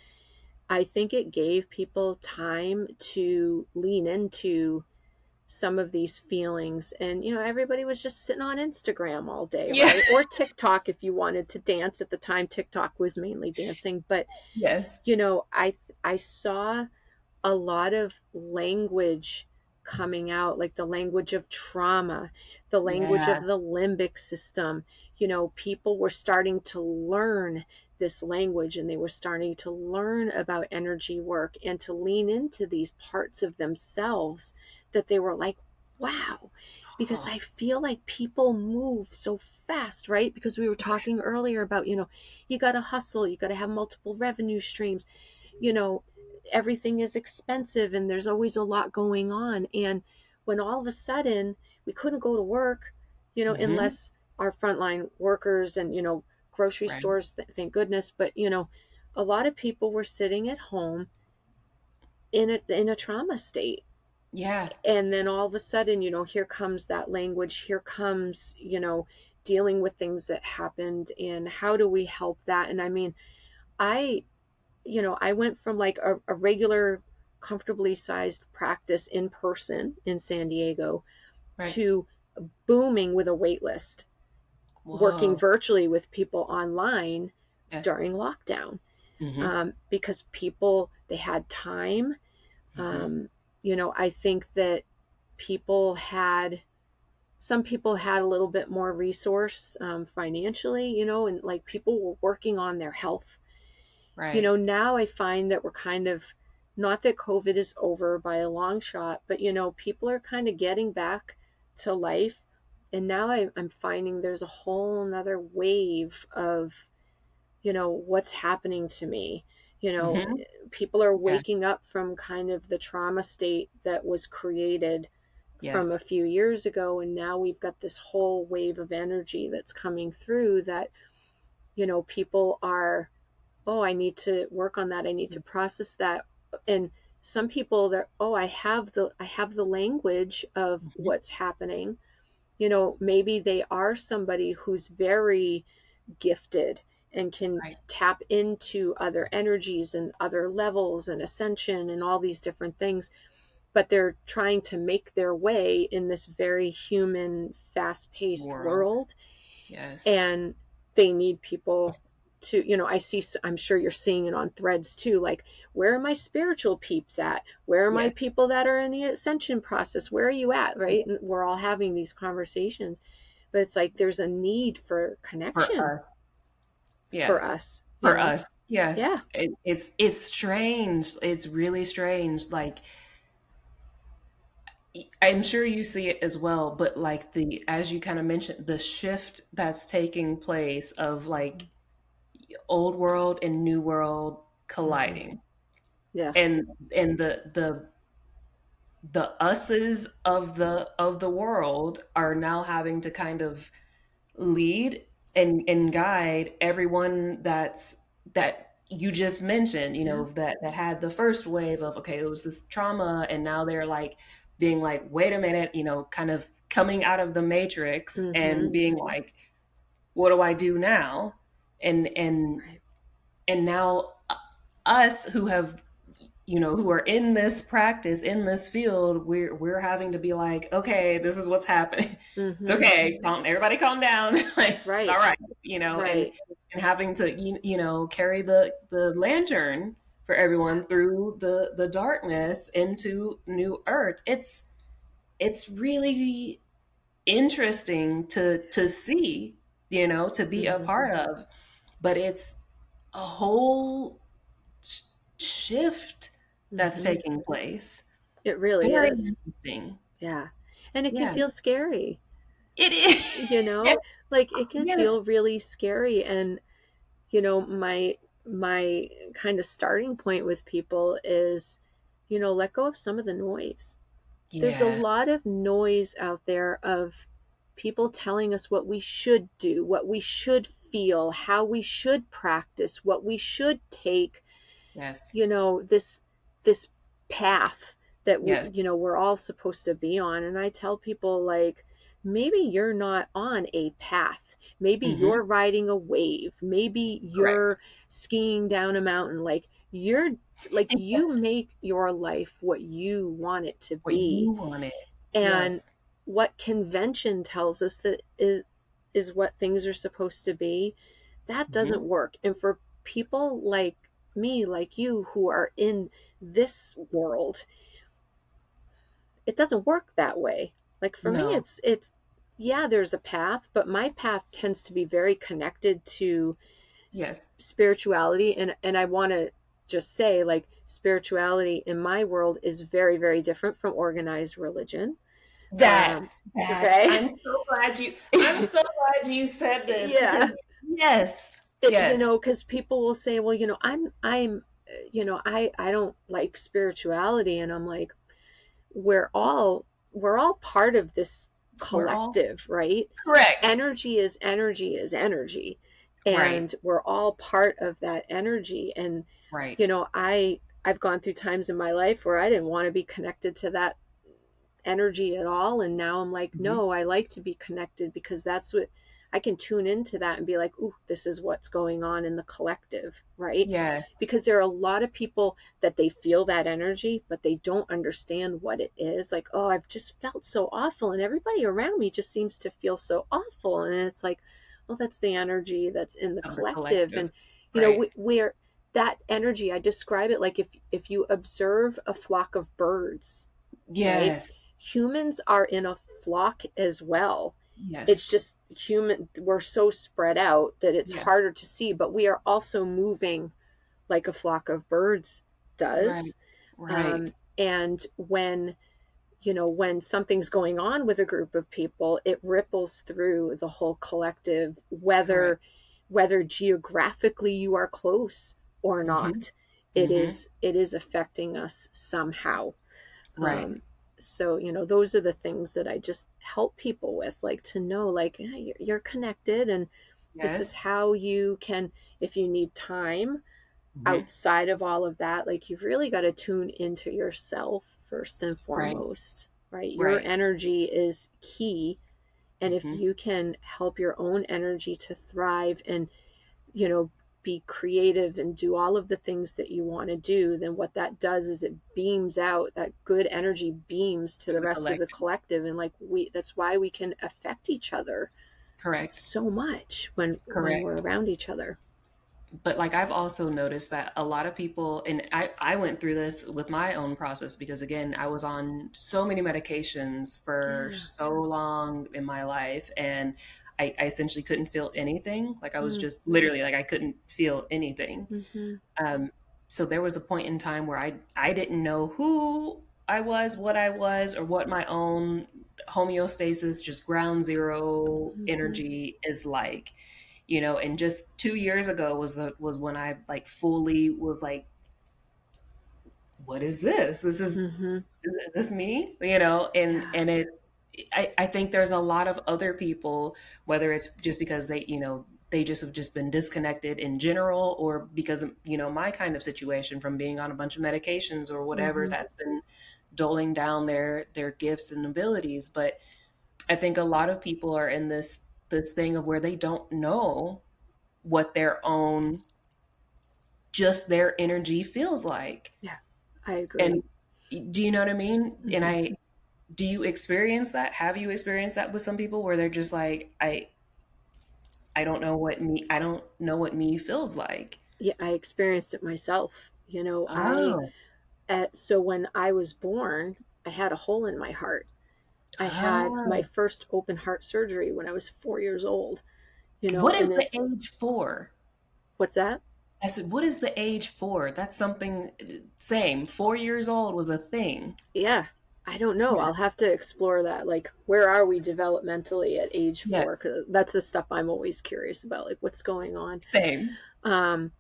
S2: I think it gave people time to lean into some of these feelings. And, everybody was just sitting on Instagram all day,
S1: Yeah.
S2: right? Or TikTok if you wanted to dance. At the time, TikTok was mainly dancing. But,
S1: Yes.
S2: I saw a lot of language coming out, like the language of trauma, the language of
S1: Yeah.
S2: the limbic system. People were starting to learn this language and they were starting to learn about energy work and to lean into these parts of themselves that they were like, wow. Because
S1: Oh,
S2: I feel like people move so fast, right? Because we were talking earlier about, you got to hustle, you got to have multiple revenue streams, you know, everything is expensive and there's always a lot going on. And when all of a sudden we couldn't go to work,
S1: hmm.
S2: unless our frontline workers and, grocery
S1: Right.
S2: stores, thank goodness. But, a lot of people were sitting at home in a trauma state.
S1: Yeah.
S2: And then all of a sudden, here comes that language, here comes, dealing with things that happened and how do we help that? And I mean, I I went from like a regular, comfortably sized practice in person in San Diego
S1: Right.
S2: to booming with a wait list, working
S1: Whoa.
S2: virtually with people online
S1: Yeah.
S2: during lockdown,
S1: Hmm.
S2: because people, they had time.
S1: Hmm.
S2: I think that people had some people had a little bit more resource financially, and like people were working on their health.
S1: Right.
S2: Now I find that we're kind of, not that COVID is over by a long shot, but people are kind of getting back to life. And now I'm finding there's a whole another wave of, what's happening to me. You know,
S1: Mm-hmm.
S2: people are
S1: Yeah.
S2: waking up from kind of the trauma state that was created from a
S1: Yes.
S2: few years ago. And now we've got this whole wave of energy that's coming through that, people are, oh, I need to work on that. I need to process that. And some people that, oh, I have the language of
S1: Mm-hmm.
S2: what's happening. Maybe they are somebody who's very gifted and can
S1: Right.
S2: tap into other energies and other levels and ascension and all these different things, but they're trying to make their way in this very human, fast-paced
S1: World.
S2: world.
S1: Yes.
S2: And they need people to, I'm sure you're seeing it on threads too, like, where are my spiritual peeps at? Where are my
S1: Yes.
S2: people that are in the ascension process? Where are you at? Right?
S1: Yes.
S2: And we're all having these conversations, but it's like there's a need for
S1: For
S2: connection
S1: us. Yeah.
S2: for us,
S1: For us. Yes.
S2: yeah.
S1: It's strange. It's really strange. Like, I'm sure you see it as well, but like the, as you kind of mentioned, the shift that's taking place of like old world and new world
S2: Hmm.
S1: colliding.
S2: Yes.
S1: And the us's of the world are now having to kind of lead and guide everyone that you just mentioned,
S2: Yeah.
S1: that had the first wave of, okay, it was this trauma, and now they're like being like, wait a minute, kind of coming out of the matrix
S2: Hmm.
S1: and being like, what do I do now? And
S2: Right.
S1: and now us who have, who are in this practice, in this field, we're having to be like, okay, this is what's happening. It's
S2: Hmm.
S1: okay, everybody calm down. Like, it's all
S2: Right.
S1: right,
S2: Right.
S1: and having to, carry the lantern for
S2: Yeah.
S1: everyone through the darkness into new earth. It's really interesting to see, to be a
S2: Hmm.
S1: part of, but it's a whole sh- shift that's
S2: Hmm.
S1: taking place.
S2: It really
S1: Very
S2: is.
S1: interesting.
S2: Yeah. And it can
S1: Yeah,
S2: feel scary,
S1: it is.
S2: you know like it can
S1: Yes.
S2: feel really scary. And my kind of starting point with people is, let go of some of the noise. There's a
S1: Yeah.
S2: lot of noise out there of people telling us what we should do, what we should feel, how we should practice, what we should take,
S1: Yes.
S2: this path that
S1: Yes.
S2: we're all supposed to be on. And I tell people, like, maybe you're not on a path, maybe
S1: Mm-hmm.
S2: you're riding a wave, maybe
S1: Correct.
S2: you're skiing down a mountain. Like, you make your life what you want it to
S1: What
S2: be.
S1: you wanted.
S2: And
S1: Yes.
S2: what convention tells us that is what things are supposed to be, that doesn't
S1: Mm-hmm.
S2: work. And for people like me, like you, who are in this world, it doesn't work that way. Like, for me,
S1: No.
S2: it's yeah, there's a path, but my path tends to be very connected to
S1: Yes.
S2: spirituality. And I want to just say, like, spirituality in my world is very, very different from organized religion.
S1: That
S2: Okay.
S1: I'm so glad you said this,
S2: Yeah.
S1: because yes.
S2: It,
S1: Yes.
S2: because people will say, well, I don't like spirituality. And I'm like, we're all part of this
S1: We're all
S2: collective, right?
S1: correct.
S2: Energy is energy is energy,
S1: Right.
S2: and we're all part of that energy. And
S1: Right.
S2: I've gone through times in my life where I didn't want to be connected to that energy at all. And now I'm like,
S1: Mm-hmm.
S2: no, I like to be connected, because that's what I can tune into, that and be like, ooh, this is what's going on in the collective, right?
S1: Yes.
S2: Because there are a lot of people that they feel that energy, but they don't understand what it is. Like, oh, I've just felt so awful, and everybody around me just seems to feel so awful. And it's like, well, that's the energy that's in the
S1: Of the
S2: collective.
S1: collective.
S2: And
S1: Right.
S2: we're that energy. I describe it like, if you observe a flock of birds, right?
S1: Yes.
S2: Humans are in a flock as well. It's
S1: Yes.
S2: just human, we're so spread out that it's
S1: Yeah.
S2: harder to see, but we are also moving like a flock of birds
S1: Right.
S2: does.
S1: Right.
S2: And when something's going on with a group of people, it ripples through the whole collective,
S1: Correct.
S2: whether geographically you are close or
S1: Mm-hmm.
S2: not. it
S1: Mm-hmm.
S2: is it is affecting us somehow.
S1: Right.
S2: um, so those are the things that I just help people with, like, to know, like, yeah, you're connected, and this is
S1: Yes.
S2: how you can, if you need time
S1: Mm-hmm.
S2: outside of all of that, like, you've really got to tune into yourself first and
S1: Right.
S2: foremost, right? Your
S1: Right.
S2: energy is key. And if
S1: Mm-hmm.
S2: you can help your own energy to thrive and, you know, be creative and do all of the things that you want to do, then what that does is it beams out, that good energy beams to
S1: To
S2: the
S1: the
S2: rest of the
S1: collective.
S2: collective. And like, that's why we can affect each other
S1: Correct.
S2: so much when we're
S1: Correct.
S2: around each other.
S1: But like I've also noticed that a lot of people, and I went through this with my own process because again, I was on so many medications for
S2: Yeah.
S1: so long in my life, and I essentially couldn't feel anything. Like I was
S2: Mm.
S1: just literally like I couldn't feel anything.
S2: Mm-hmm.
S1: Um, so there was a point in time where I didn't know who I was, what I was, or what my own homeostasis, just ground zero
S2: Mm-hmm.
S1: energy is like, and just 2 years ago was when I like fully was like, what is this?
S2: Mm-hmm.
S1: Is this me?
S2: Yeah.
S1: And I think there's a lot of other people, whether it's just because they just have just been disconnected in general, or because of, my kind of situation from being on a bunch of medications or whatever
S2: Mm-hmm.
S1: that's been doling down their gifts and abilities. But I think a lot of people are in this thing of where they don't know what their own just their energy feels like.
S2: Yeah, I agree.
S1: And do you know what I mean? And
S2: Mm-hmm.
S1: do you experience that? Have you experienced that with some people where they're just like, I don't know what me feels like.
S2: Yeah, I experienced it myself.
S1: Oh,
S2: So when I was born, I had a hole in my heart. I had my
S1: oh.
S2: first open heart surgery when I was 4 years old.
S1: What is
S2: And
S1: the
S2: it's
S1: age for?
S2: what's that?
S1: I said, what is the age for? That's something same. 4 years old was a thing.
S2: Yeah, I don't know.
S1: Yeah.
S2: I'll have to explore that. Like, where are we developmentally at age 4?
S1: Yes.
S2: Because that's the stuff I'm always curious about, like what's going on.
S1: Same.
S2: Um,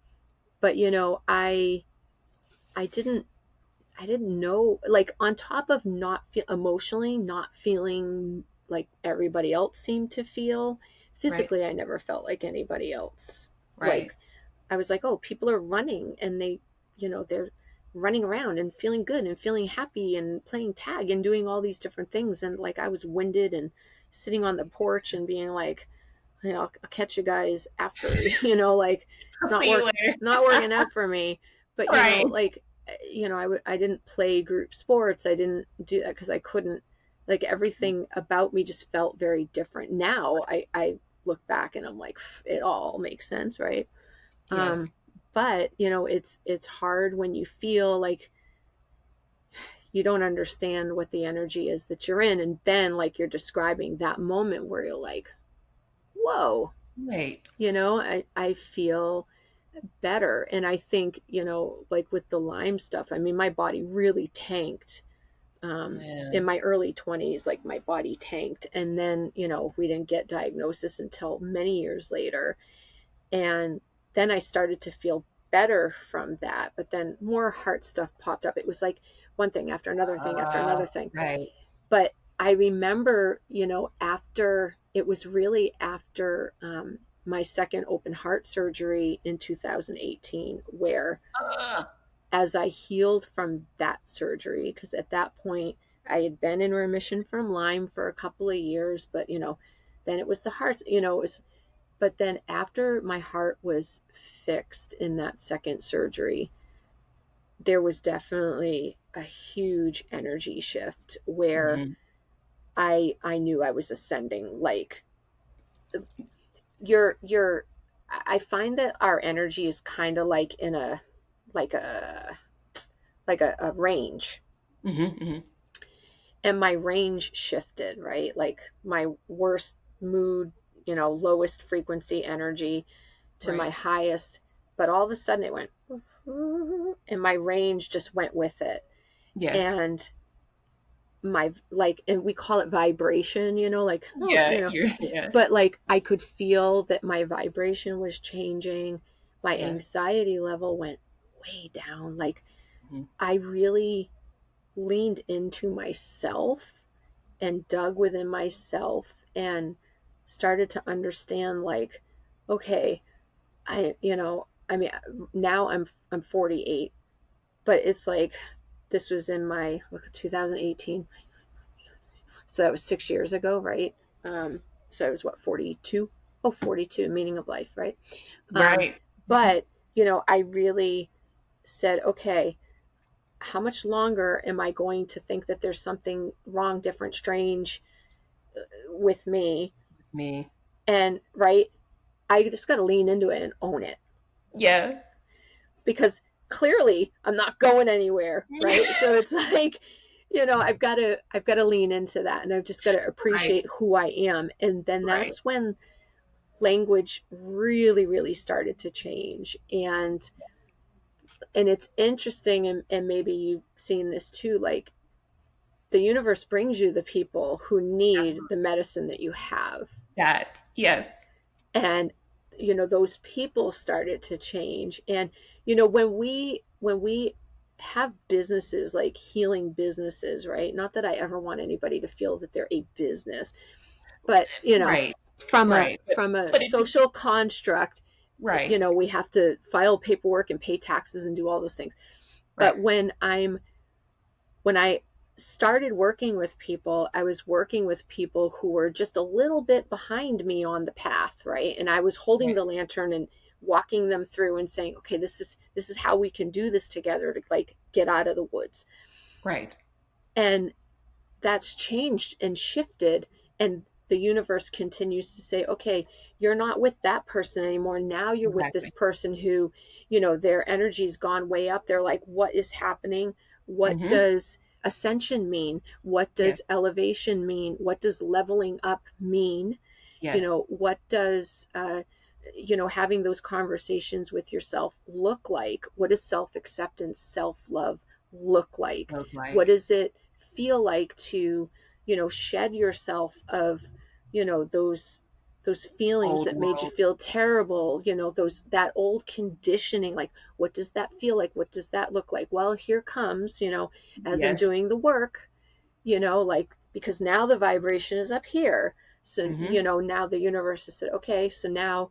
S2: but I didn't know, like, on top of not emotionally not feeling like everybody else seemed to feel,
S1: Right.
S2: physically I never felt like anybody else.
S1: Right.
S2: Like, I was like, oh, people are running, and they're running around and feeling good and feeling happy and playing tag and doing all these different things, and like I was winded and sitting on the porch and being like, I'll catch you guys after, like, it's
S1: I'll see you later.
S2: not working out for me. But
S1: Right.
S2: like, I didn't play group sports. I didn't do that because I couldn't. Like, everything about me just felt very different. Now I look back and I'm like, it all makes sense, right?
S1: Yes.
S2: But it's hard when you feel like you don't understand what the energy is that you're in, and then, like you're describing, that moment where you're like, whoa,
S1: Wait.
S2: I feel better. And I think, like with the Lyme stuff, I mean, my body really tanked. In
S1: Yeah.
S2: my early 20s, like, my body tanked. And then, we didn't get diagnosis until many years later. And then I started to feel better from that. But then more heart stuff popped up. It was like one thing after another thing after another thing.
S1: Right.
S2: But I remember, after it was really after my second open heart surgery in 2018, where,
S1: Uh,
S2: as I healed from that surgery, because at that point I had been in remission from Lyme for a couple of years, but then it was the heart, but then after my heart was fixed in that second surgery, there was definitely a huge energy shift where
S1: mhm.
S2: I knew I was ascending. Like, you're I find that our energy is kind of like in a like a range.
S1: Mhm, mhm.
S2: and my range shifted, right? Like my worst mood, lowest frequency energy to my
S1: Right.
S2: highest, but all of a sudden it went, and my range just went with it.
S1: Yes.
S2: And my, like, and we call it vibration, like, oh,
S1: Yeah. You're, yeah.
S2: but like I could feel that my vibration was changing. My
S1: Yes.
S2: anxiety level went way down. Like
S1: Mhm.
S2: I really leaned into myself and dug within myself and started to understand, like, okay, I mean, now I'm 48, but it's like this was in my, look, 2018, so that was 6 years ago, right? So I was what, 42? Oh, 42, meaning of life, right? um,
S1: Right.
S2: but I really said, okay, how much longer am I going to think that there's something wrong, different, strange with me?
S1: Me.
S2: And right, I just got to lean into it and own it,
S1: Yeah.
S2: because clearly I'm not going anywhere, right? So it's like, I've got to lean into that, and I've just got to
S1: Right.
S2: appreciate who I am. And then
S1: Right.
S2: that's when language really, really started to change. And it's interesting, and maybe you've seen this too, like the universe brings you the people who need the
S1: Absolutely.
S2: medicine that you have.
S1: That. Yes.
S2: And those people started to change. And when we have businesses, like healing businesses, right? Not that I ever want anybody to feel that they're a business, but
S1: Right.
S2: from a
S1: Right.
S2: from a
S1: But it.
S2: social construct,
S1: Right.
S2: we have to file paperwork and pay taxes and do all those things.
S1: Right.
S2: But when I started working with people, I was working with people who were just a little bit behind me on the path, right? And I was holding
S1: Right.
S2: the lantern and walking them through and saying, okay, this is how we can do this together to, like, get out of the woods.
S1: Right.
S2: And that's changed and shifted, and the universe continues to say, okay, you're not with that person anymore. Now you're with this
S1: Exactly.
S2: person who, their energy's gone way up. They're like, what is happening? What
S1: Mm-hmm.
S2: does ascension mean? What does
S1: Yes.
S2: elevation mean? What does leveling up mean?
S1: Yes.
S2: What does having those conversations with yourself look like? What does self-acceptance, self-love look like?
S1: Look
S2: What
S1: like
S2: does it feel like to shed yourself of those feelings
S1: old
S2: that made you
S1: world.
S2: feel terrible, those that old conditioning? Like, what does that feel like? What does that look like? Well, here comes, as I'm
S1: Yes.
S2: doing the work, like, because now the vibration is up here. So
S1: Mm-hmm.
S2: now the universe has said, okay, so now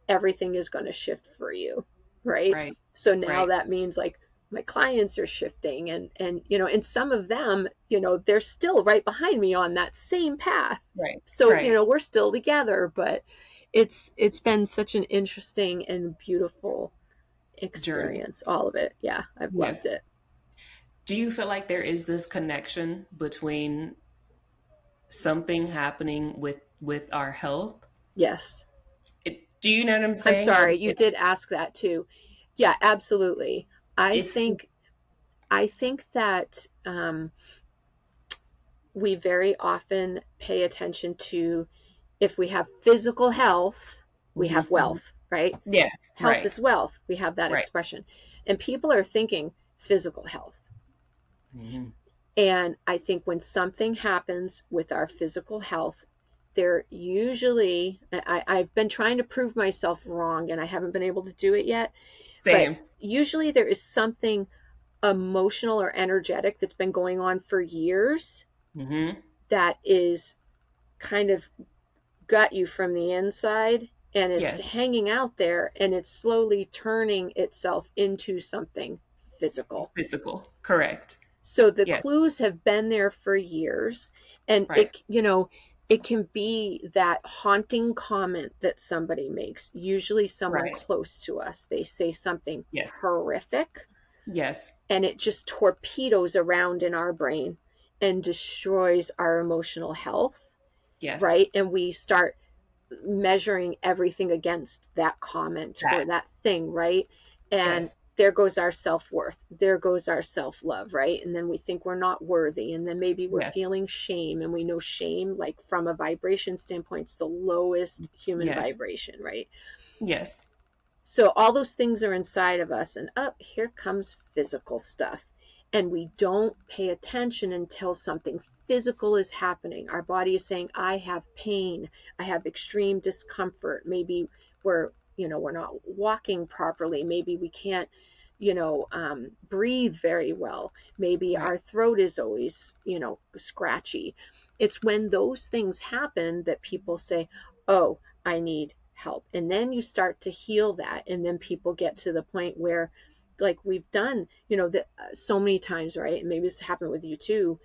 S2: everything is going to shift for you, right?
S1: Right.
S2: So now
S1: Right.
S2: that means, like, my clients are shifting, and some of them, they're still right behind me on that same path.
S1: Right.
S2: So
S1: Right.
S2: we're still together, but it's been such an interesting and beautiful
S1: Journey.
S2: experience, all of it. Yeah, I've loved
S1: Yes.
S2: it.
S1: Do you feel like there is this connection between something happening with our health?
S2: Yes.
S1: Do you know what I'm
S2: I'm
S1: saying?
S2: sorry, you did ask that too. Yeah, absolutely. I
S1: It's
S2: think I think that we very often pay attention to, if we have physical health, we
S1: hmm
S2: have wealth, right?
S1: yes,
S2: Health
S1: right,
S2: is wealth. We have that
S1: right.
S2: expression. And people are thinking physical health.
S1: hmm
S2: And I think when something happens with our physical health, they're usually, I've been trying to prove myself wrong and I haven't been able to do it yet, but
S1: Same.
S2: usually there is something emotional or energetic that's been going on for years
S1: hmm
S2: that is kind of got you from the inside, and it's
S1: Yes,
S2: hanging out there, and it's slowly turning itself into something physical.
S1: physical. Correct.
S2: So the
S1: Yes,
S2: clues have been there for years, and
S1: right,
S2: it can be that haunting comment that somebody makes, usually someone
S1: right.
S2: close to us. They say something
S1: Yes,
S2: horrific,
S1: yes,
S2: and it just torpedoes around in our brain and destroys our emotional health,
S1: yes.
S2: right? And we start measuring everything against that comment or
S1: That.
S2: that thing, right? And
S1: Yes,
S2: there goes our self-worth, there goes our self-love, right? And then we think we're not worthy, and then maybe we're
S1: Yes.
S2: feeling shame, and we know shame, like from a vibration standpoint, is the lowest human
S1: Yes.
S2: vibration, right?
S1: Yes.
S2: So all those things are inside of us, and up here comes physical stuff. And we don't pay attention until something physical is happening. Our body is saying, I have pain, I have extreme discomfort. Maybe we're not walking properly. Maybe we can't, breathe very well. Maybe
S1: Right.
S2: our throat is always, scratchy. It's when those things happen that people say, oh, I need help. And then you start to heal that. And then people get to the point where, like we've done, that so many times, right? And maybe this happened with you too.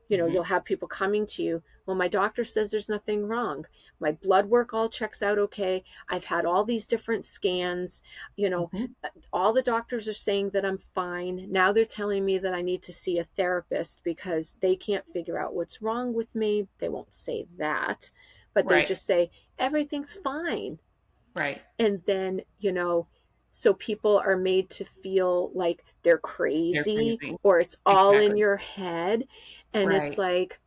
S2: You'll
S1: Hmm.
S2: have people coming to you. Well, my doctor says there's nothing wrong. My blood work all checks out okay. I've had all these different scans. You know,
S1: Hmm.
S2: all the doctors are saying that I'm fine. Now they're telling me that I need to see a therapist because they can't figure out what's wrong with me. They won't say that, but they
S1: Right.
S2: just say everything's fine.
S1: Right.
S2: And then, so people are made to feel like they're
S1: They're
S2: crazy
S1: crazy.
S2: or it's all in
S1: Exactly.
S2: your head. And it's
S1: Right.
S2: like,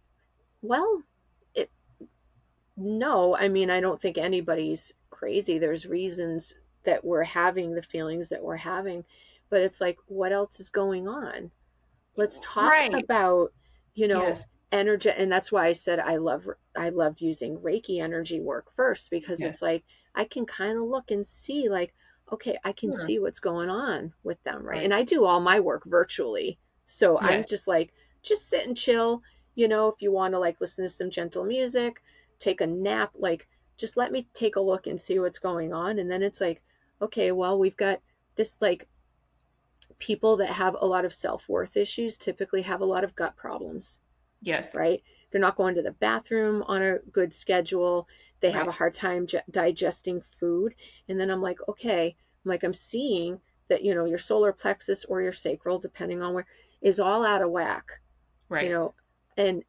S2: well, it, no, I mean, I don't think anybody's crazy. There's reasons that we're having the feelings that we're having, but it's like, what else is going on? Let's talk
S1: Right.
S2: about, you know,
S1: Yes.
S2: energy. And that's why I said I love using Reiki energy work first, because it's
S1: Yes.
S2: like I can kind of look and see, like, okay, I can
S1: Sure.
S2: see what's going on with them, right? And
S1: Right.
S2: I do all my work virtually. So I'm
S1: Yes.
S2: just like, just sit and chill, if you want to like listen to some gentle music, take a nap, like just let me take a look and see what's going on. And then it's like, okay, well, we've got this, like, people that have a lot of self-worth issues typically have a lot of gut problems,
S1: Yes.
S2: right? They're not going to the bathroom on a good schedule. They have a
S1: Right.
S2: hard time digesting food. And then I'm like, okay, I'm seeing that, your solar plexus or your sacral, depending on where, is all out of whack, you
S1: Right.
S2: know, and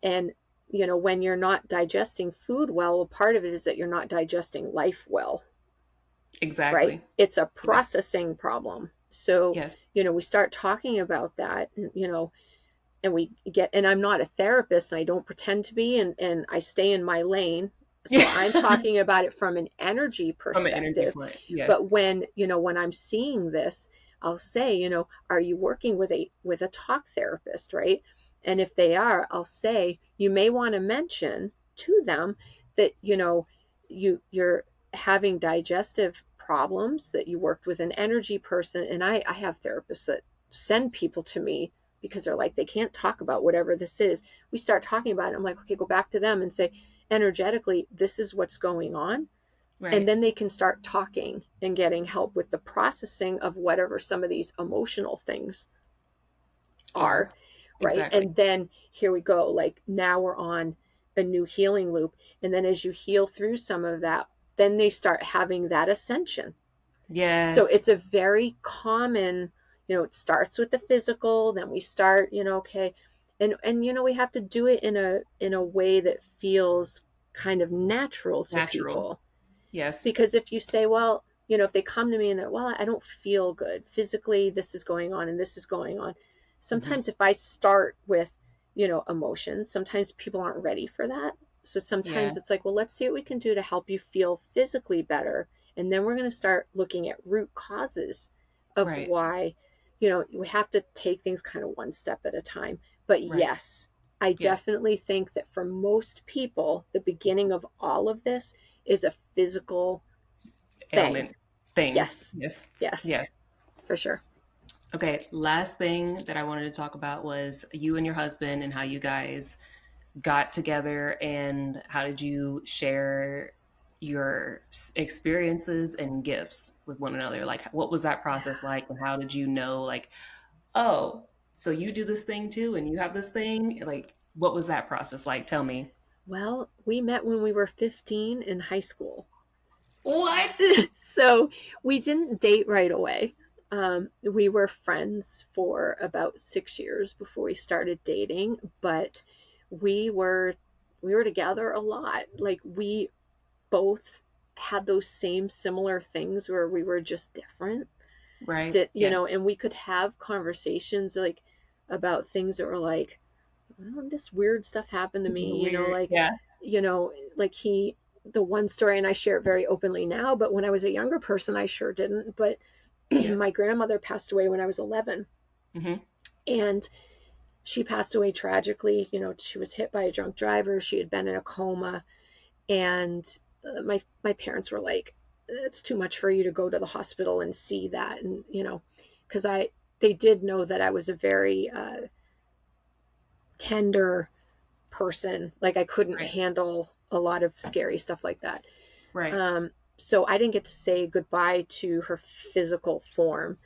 S2: when you're not digesting food well, part of it is that you're not digesting life well, right?
S1: Exactly.
S2: It's a
S1: Yes.
S2: processing problem. So,
S1: Yes.
S2: we start talking about that, and we get, and I'm not a therapist and I don't pretend to be, and I stay in my lane. So I'm talking about it from an energy
S1: From an energy
S2: perspective.
S1: point. Yes.
S2: But when I'm seeing this, I'll say, are you working with a talk therapist, right? And if they are, I'll say, you may want to mention to them that, you're having digestive problems, that you worked with an energy person. And I have therapists that send people to me because they're like, they can't talk about whatever this is. We start talking about it. I'm like, okay, go back to them and say, energetically, this is what's going on. And
S1: Right.
S2: then they can start talking and getting help with the processing of whatever some of these emotional things are,
S1: Are.
S2: right?
S1: Exactly.
S2: And then here we go. Like now we're on a new healing loop. And then as you heal through some of that, then they start having that ascension. So
S1: Yes.
S2: it's a very common, it starts with the physical, then we start, okay. And we have to do it in a way that feels kind of natural to
S1: Natural.
S2: people.
S1: Yes.
S2: Because if you say, well, if they come to me and they're, well, I don't feel good physically, this is going on and this is going on.
S1: Hmm.
S2: Sometimes if I start with, emotions, sometimes people aren't ready for that. So
S1: Yeah.
S2: sometimes it's like, well, let's see what we can do to help you feel physically better. And then we're going to start looking at root causes of
S1: Right.
S2: why, we have to take things kind of one step at a time. But
S1: Right.
S2: yes, I
S1: Yes.
S2: definitely think that for most people, the beginning of all of this is a physical thing.
S1: Ailment thing.
S2: Yes.
S1: Yes.
S2: Yes,
S1: Yes.
S2: for sure.
S1: Okay. Last thing that I wanted to talk about was you and your husband and how you guys got together and how did you share your experiences and gifts with one another? Like, what was that process like? And how did you know, like, oh, so you do this thing too and you have this thing? Like, what was that process like? Tell me.
S2: Well, we met when we were 15 in high school.
S1: What?
S2: So we didn't date right away. We were friends for about 6 years before we started dating, but we were we were together a lot. Like we both had those same similar things where we were just different.
S1: Right.
S2: Did,
S1: Yeah.
S2: and we could have conversations like about things that were like, oh, this weird stuff happened to
S1: This is
S2: me,
S1: weird. Yeah.
S2: you know, like the one story, and I share it very openly now, but when I was a younger person, I sure didn't. But
S1: Yeah.
S2: my grandmother passed away when I was 11,
S1: Mm-hmm.
S2: and she passed away tragically. She was hit by a drunk driver. She had been in a coma, and my parents were like, "It's too much for you to go to the hospital and see that," and because they did know that I was a very tender person. Like I couldn't
S1: Right.
S2: handle a lot of scary stuff like that.
S1: Right.
S2: Um, so I didn't get to say goodbye to her physical form.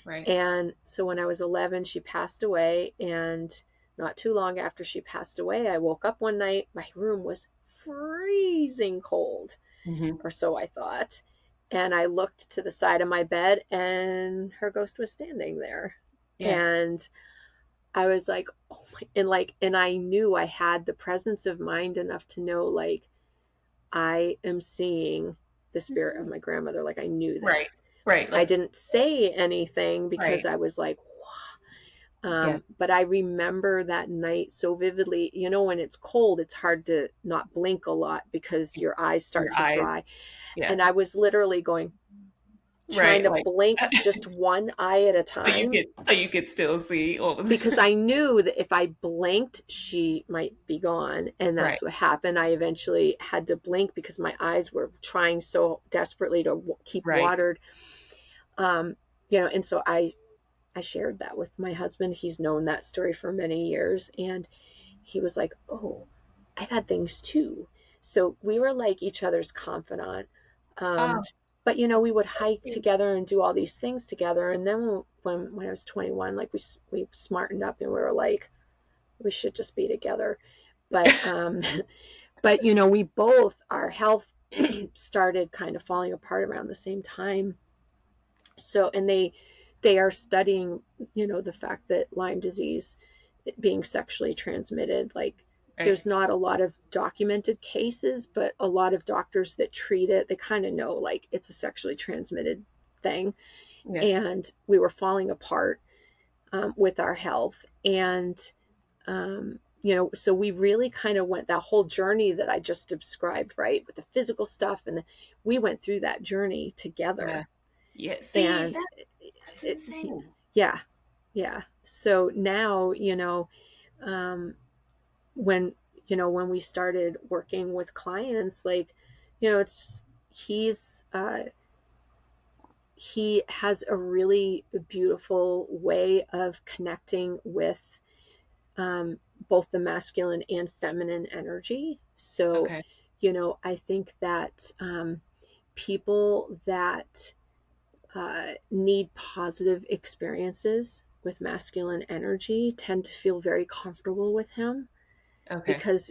S1: Right.
S2: And so when I was 11, she passed away. And not too long after she passed away, I woke up one night. My room was freezing cold,
S1: Mm-hmm.
S2: or so I thought. And I looked to the side of my bed, and her ghost was standing there.
S1: Yeah.
S2: And I was like, oh my, and I knew I had the presence of mind enough to know, like, I am seeing the spirit of my grandmother. Like, I knew that.
S1: Right. Right.
S2: I
S1: Like,
S2: didn't say anything because
S1: right.
S2: I was like,
S1: Yes.
S2: but I remember that night so vividly. When it's cold, it's hard to not blink a lot because your eyes start
S1: Your
S2: to
S1: eyes.
S2: dry.
S1: Yeah.
S2: And I was literally trying
S1: Right.
S2: to
S1: Like,
S2: blink just one eye at a
S1: so you
S2: time
S1: could so you could still see what was
S2: because I knew that if I blinked, she might be gone. And
S1: right.
S2: that's what happened. I eventually had to blink because my eyes were trying so desperately to keep
S1: Right.
S2: watered. Um, and so I shared that with my husband. He's known that story for many years. And he was like, oh, I've had things too. So we were like each other's confidant. Um,
S1: Oh,
S2: but we would hike
S1: cute.
S2: together and do all these things together. And then when I was 21, like we smartened up and we were like, we should just be together. But but we both, our health started kind of falling apart around the same time. So, and they are studying, the fact that Lyme disease being sexually transmitted, like
S1: Right.
S2: there's not a lot of documented cases, but a lot of doctors that treat it, they kind of know like it's a sexually transmitted thing.
S1: Yeah.
S2: And we were falling apart with our health. And, so we really kind of went that whole journey that I just described, right? With the physical stuff. And we went through that journey
S1: Yeah.
S2: together.
S1: Yeah. See,
S2: And
S1: that's
S2: it,
S1: insane.
S2: yeah, yeah. So now, um, when, when we started working with clients, like, it's just, he has a really beautiful way of connecting with um, both the masculine and feminine energy. So,
S1: Okay.
S2: I think that people that need positive experiences with masculine energy tend to feel very comfortable with him
S1: Okay.
S2: because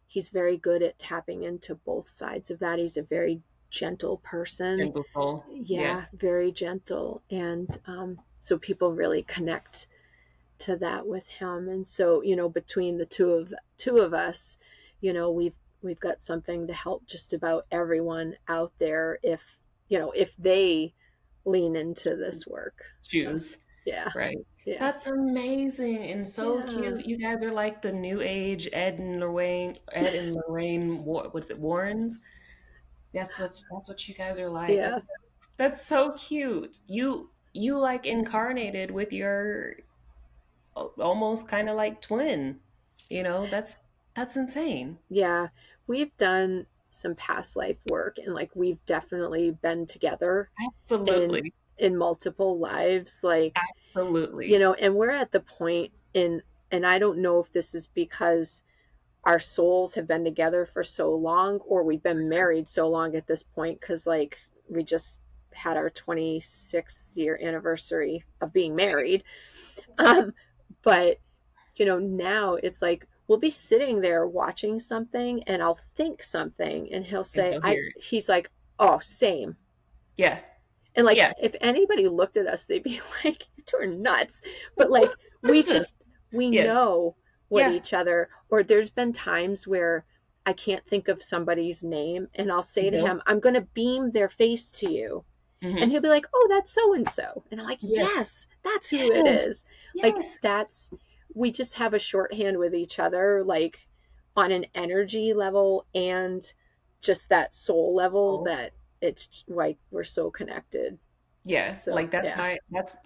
S2: he's very good at tapping into both sides of that. He's a very gentle person.
S1: Gentle soul. Yeah.
S2: Yeah, very gentle. And so people really connect to that with him. And so, between the two of us, we've got something to help just about everyone out there if they lean into this work. So,
S1: Choose.
S2: yeah.
S1: Right.
S2: Yeah.
S1: That's amazing and so
S2: Yeah.
S1: cute. You guys are like the new age Ed and Lorraine, what's it, Warrens? That's what you guys are like.
S2: Yeah.
S1: That's so cute. You like incarnated with your almost kind of like twin. That's insane.
S2: Yeah. We've done some past life work, and like we've definitely been together in
S1: Absolutely.
S2: multiple lives, like,
S1: Absolutely.
S2: and we're at the point in, and I don't know if this is because our souls have been together for so long or we've been married so long at this point, because like we just had our 26th year anniversary of being married. um, but now it's like we'll be sitting there watching something and I'll think something and he'll
S1: And
S2: say,
S1: he'll
S2: I
S1: hear it.
S2: he's like, oh, same.
S1: Yeah.
S2: And like
S1: Yeah.
S2: if anybody looked at us, they'd be like, you're nuts. But
S1: What's,
S2: like
S1: what's
S2: we
S1: this?
S2: just we
S1: Yes.
S2: know what
S1: Yeah.
S2: each other, or there's been times where I can't think of somebody's name and I'll say
S1: And
S2: to
S1: he'll
S2: him, I'm gonna beam their face to you.
S1: Hmm.
S2: And he'll be like, oh, that's so and so. And I'm like,
S1: Yes.
S2: yes, that's who it
S1: Yes.
S2: is. Like,
S1: Yes.
S2: we just have a shorthand with each other, like on an energy level and just that soul level,
S1: So
S2: that it's like we're so connected.
S1: yeah,
S2: So,
S1: like
S2: yeah.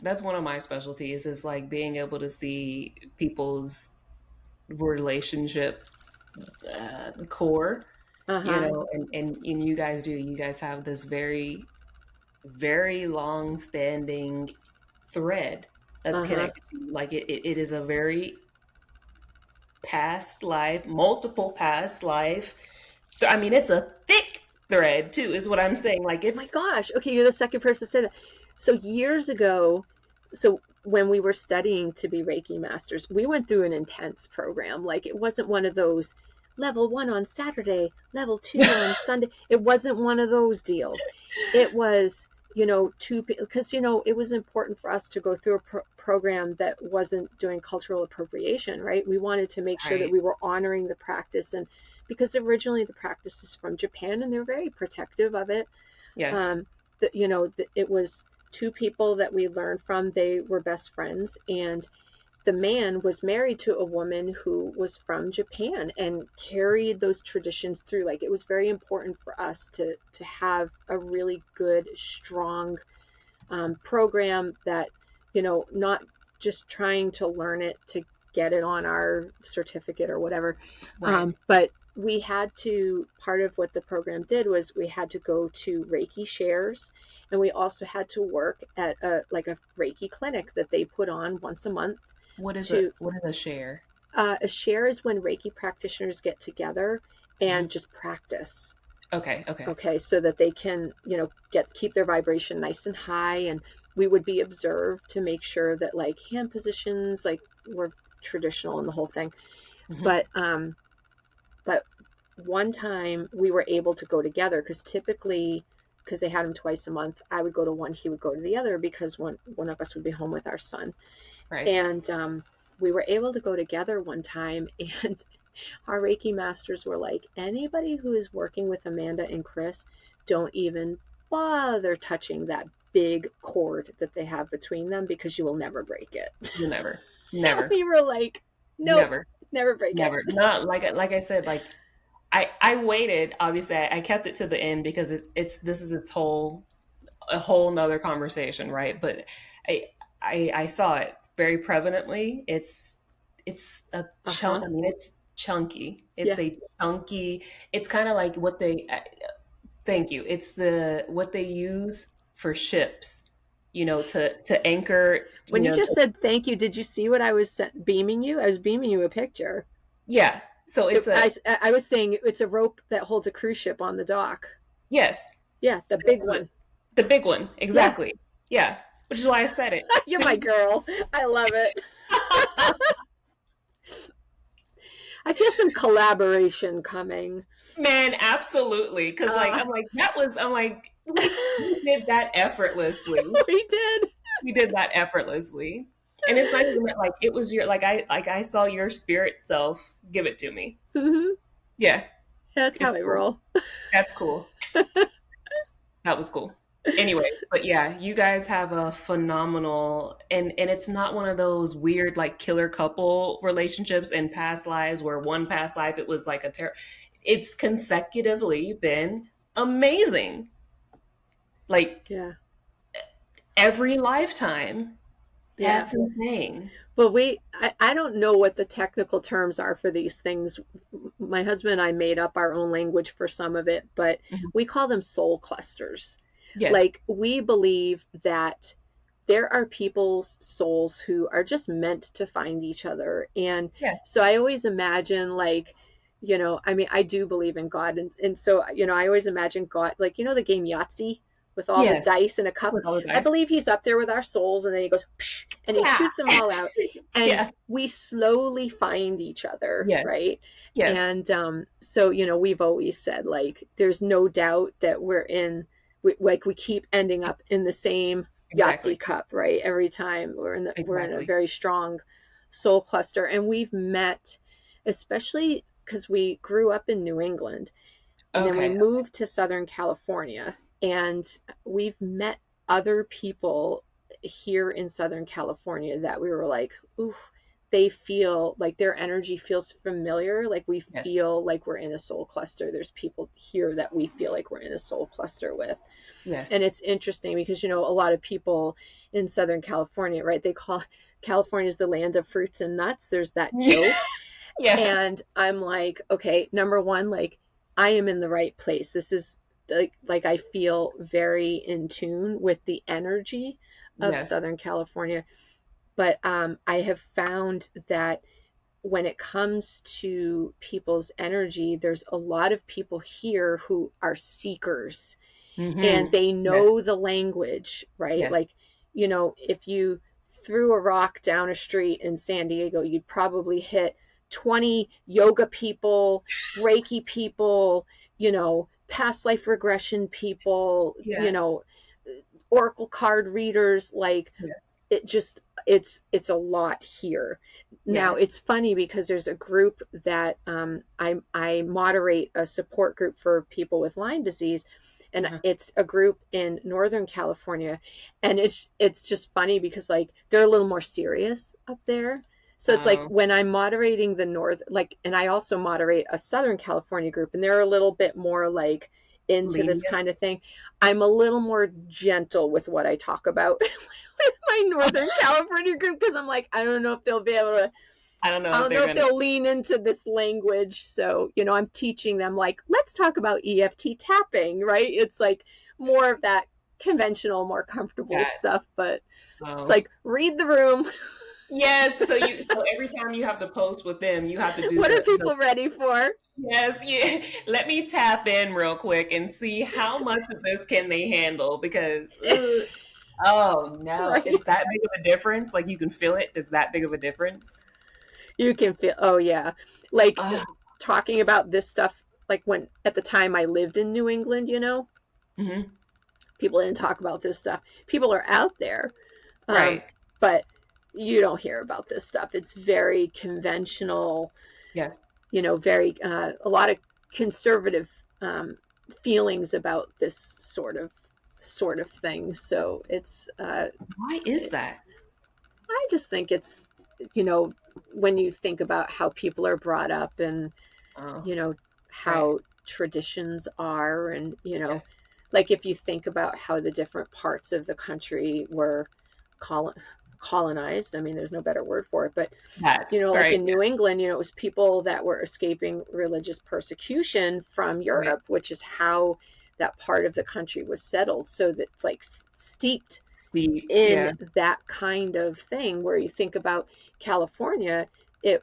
S1: that's one of my specialties is like being able to see people's relationship core,
S2: Uh
S1: you
S2: huh.
S1: know, and you guys do. You guys have this very long standing thread that's
S2: Uh huh.
S1: connected to you. Like it is a very past life, multiple past life. So, I mean, it's a thick thread too, is what I'm saying. Like
S2: Oh my
S1: it's
S2: gosh. Okay, you're the second person to say that. So years ago, so when we were studying to be Reiki masters, we went through an intense program. Like it wasn't one of those level 1 on Saturday, level 2 on Sunday. It wasn't one of those deals. It was, two, because it was important for us to go through a program that wasn't doing cultural appropriation, right? We wanted to make sure that
S1: right.
S2: we were honoring the practice, and because originally the practice is from Japan and they're very protective of it.
S1: Yes.
S2: um, it was two people that we learned from. They were best friends, and the man was married to a woman who was from Japan and carried those traditions through. Like it was very important for us to have a really good, strong program that, not just trying to learn it to get it on our certificate or whatever.
S1: Right.
S2: But we had to, part of what the program did was we had to go to Reiki shares, and we also had to work at a Reiki clinic that they put on once a month. To
S1: What is a share?
S2: A share is when Reiki practitioners get together
S1: Mhm.
S2: and just practice.
S1: Okay, okay.
S2: Okay, so that they can, keep their vibration nice and high. And we would be observed to make sure that like hand positions like were traditional and the whole thing.
S1: Hmm.
S2: But but one time we were able to go together, because typically, because they had him twice a month, I would go to one, he would go to the other, because one of us would be home with our son.
S1: Right.
S2: And we were able to go together one time, and our Reiki masters were like, anybody who is working with Amanda and Chris, don't even bother touching that big cord that they have between them, because you will never break it.
S1: You'll never. Never.
S2: We were like, nope,
S1: Never.
S2: never break it.
S1: Never. Not like I said, like I waited, obviously I kept it to the end because it's this is its whole a whole nother conversation, right? But I I saw it very prevalently. It's a
S2: Uh
S1: chunk.
S2: huh.
S1: I mean, it's chunky. It's
S2: Yeah.
S1: a chunky. It's kind of like what they. Thank you. It's the what they use for ships. You know, to anchor. You
S2: When you
S1: know,
S2: just
S1: to,
S2: said thank you, did you see what I was beaming you? I was beaming you a picture.
S1: yeah. So it's a
S2: I was saying it's a rope that holds a cruise ship on the dock.
S1: yes.
S2: Yeah, the big
S1: That's
S2: one.
S1: the big one.
S2: Yeah,
S1: Exactly. Yeah. Which is why I said it.
S2: you're my
S1: See.
S2: girl. I love it. I feel some collaboration coming.
S1: Man, absolutely. Because like
S2: Uh,
S1: I'm like that was I'm like we did that effortlessly.
S2: we did.
S1: We did that effortlessly, and it's not even that, like it was your like I saw your spirit self give it to me.
S2: Hmm.
S1: Yeah,
S2: That's how
S1: it's
S2: I
S1: cool.
S2: roll.
S1: That's cool. That was cool. Anyway, but yeah, you guys have a phenomenal and it's not one of those weird like killer couple relationships in past lives where one past life it was like a terror. It's consecutively been amazing. Like
S2: Yeah,
S1: every lifetime.
S2: yeah.
S1: That's insane.
S2: Well, I don't know what the technical terms are for these things. My husband and I made up our own language for some of it, but
S1: Mhm.
S2: we call them soul clusters.
S1: Yes.
S2: Like, we believe that there are people's souls who are just meant to find each other. And
S1: Yeah.
S2: so I always imagine, like, I mean, I do believe in God. And so, I always imagine God, like, the game Yahtzee with all the
S1: Yes.
S2: dice in a cup.
S1: With all the
S2: I
S1: guys.
S2: believe he's up there with our souls, and then he goes, psh, and he
S1: Yeah.
S2: shoots them all out. And
S1: Yeah.
S2: we slowly find each other,
S1: Yes.
S2: right?
S1: Yes.
S2: And so, we've always said, like, there's no doubt that like we keep ending up in the same Yahtzee
S1: Exactly.
S2: cup, right? Every time we're in a
S1: Exactly.
S2: very strong soul cluster. And we've met, especially because we grew up in New England, and then we
S1: Okay.
S2: moved to Southern California. And we've met other people here in Southern California that we were like, ooh, they feel like their energy feels familiar. Like we
S1: Yes.
S2: feel like we're in a soul cluster. There's people here that we feel like we're in a soul cluster with.
S1: Yes.
S2: And it's interesting because, a lot of people in Southern California, right? They call California's the land of fruits and nuts. There's that joke.
S1: Yeah.
S2: And I'm like, okay, number one, like I am in the right place. This is like I feel very in tune with the energy of
S1: Yes.
S2: Southern California. But I have found that when it comes to people's energy, there's a lot of people here who are seekers and
S1: Mm-hmm.
S2: they
S1: Yes.
S2: know the language, right?
S1: Yes.
S2: Like, if you threw a rock down a street in San Diego, you'd probably hit 20 yoga people, Reiki people, past life regression people,
S1: Yeah.
S2: oracle card readers. Like,
S1: Yes.
S2: it just it's a lot here. Now
S1: Yeah.
S2: it's funny because there's a group that I moderate a support group for people with Lyme disease, and
S1: Uh-huh.
S2: it's a group in Northern California, and it's just funny because like they're a little more serious up there. So it's like
S1: Oh,
S2: when I'm moderating the north, like, and I also moderate a Southern California group, and they're a little bit more like into this
S1: lenient.
S2: kind of thing. I'm a little more gentle with what I talk about with my Northern California group because I'm like, I don't know if they'll be able to,
S1: I don't know
S2: I
S1: if
S2: don't
S1: they're
S2: know if
S1: gonna.
S2: they'll lean into this language. So, I'm teaching them, like, let's talk about EFT tapping, right? It's like more of that conventional, more comfortable
S1: That.
S2: stuff, but it's
S1: Oh.
S2: like, read the room.
S1: Yes. So every time you have to post with them, you have to do
S2: What are
S1: the
S2: people ready for?
S1: yes, yeah. Let me tap in real quick and see how much of this can they handle because oh no, it's
S2: Right?
S1: that big of a difference. Like you can feel it. It's that big of a difference.
S2: You can feel, oh, yeah. Like
S1: Oh,
S2: talking about this stuff, like when at the time I lived in New England,
S1: hmm.
S2: people didn't talk about this stuff. People are out there,
S1: Right.
S2: but you don't hear about this stuff. It's very conventional,
S1: Yes.
S2: very a lot of conservative feelings about this sort of thing. So it's
S1: Why is that?
S2: I just think it's you know when you think about how people are brought up and
S1: Oh,
S2: you know
S1: right.
S2: how traditions are and
S1: Yes.
S2: like if you think about how the different parts of the country were colon- colonized. I mean, there's no better word for it, but
S1: That.
S2: like
S1: Right.
S2: in New England, it was people that were escaping religious persecution from
S1: Right.
S2: Europe, which is how that part of the country was settled. So that's like steeped
S1: Steep.
S2: in
S1: Yeah.
S2: that kind of thing where you think about California, it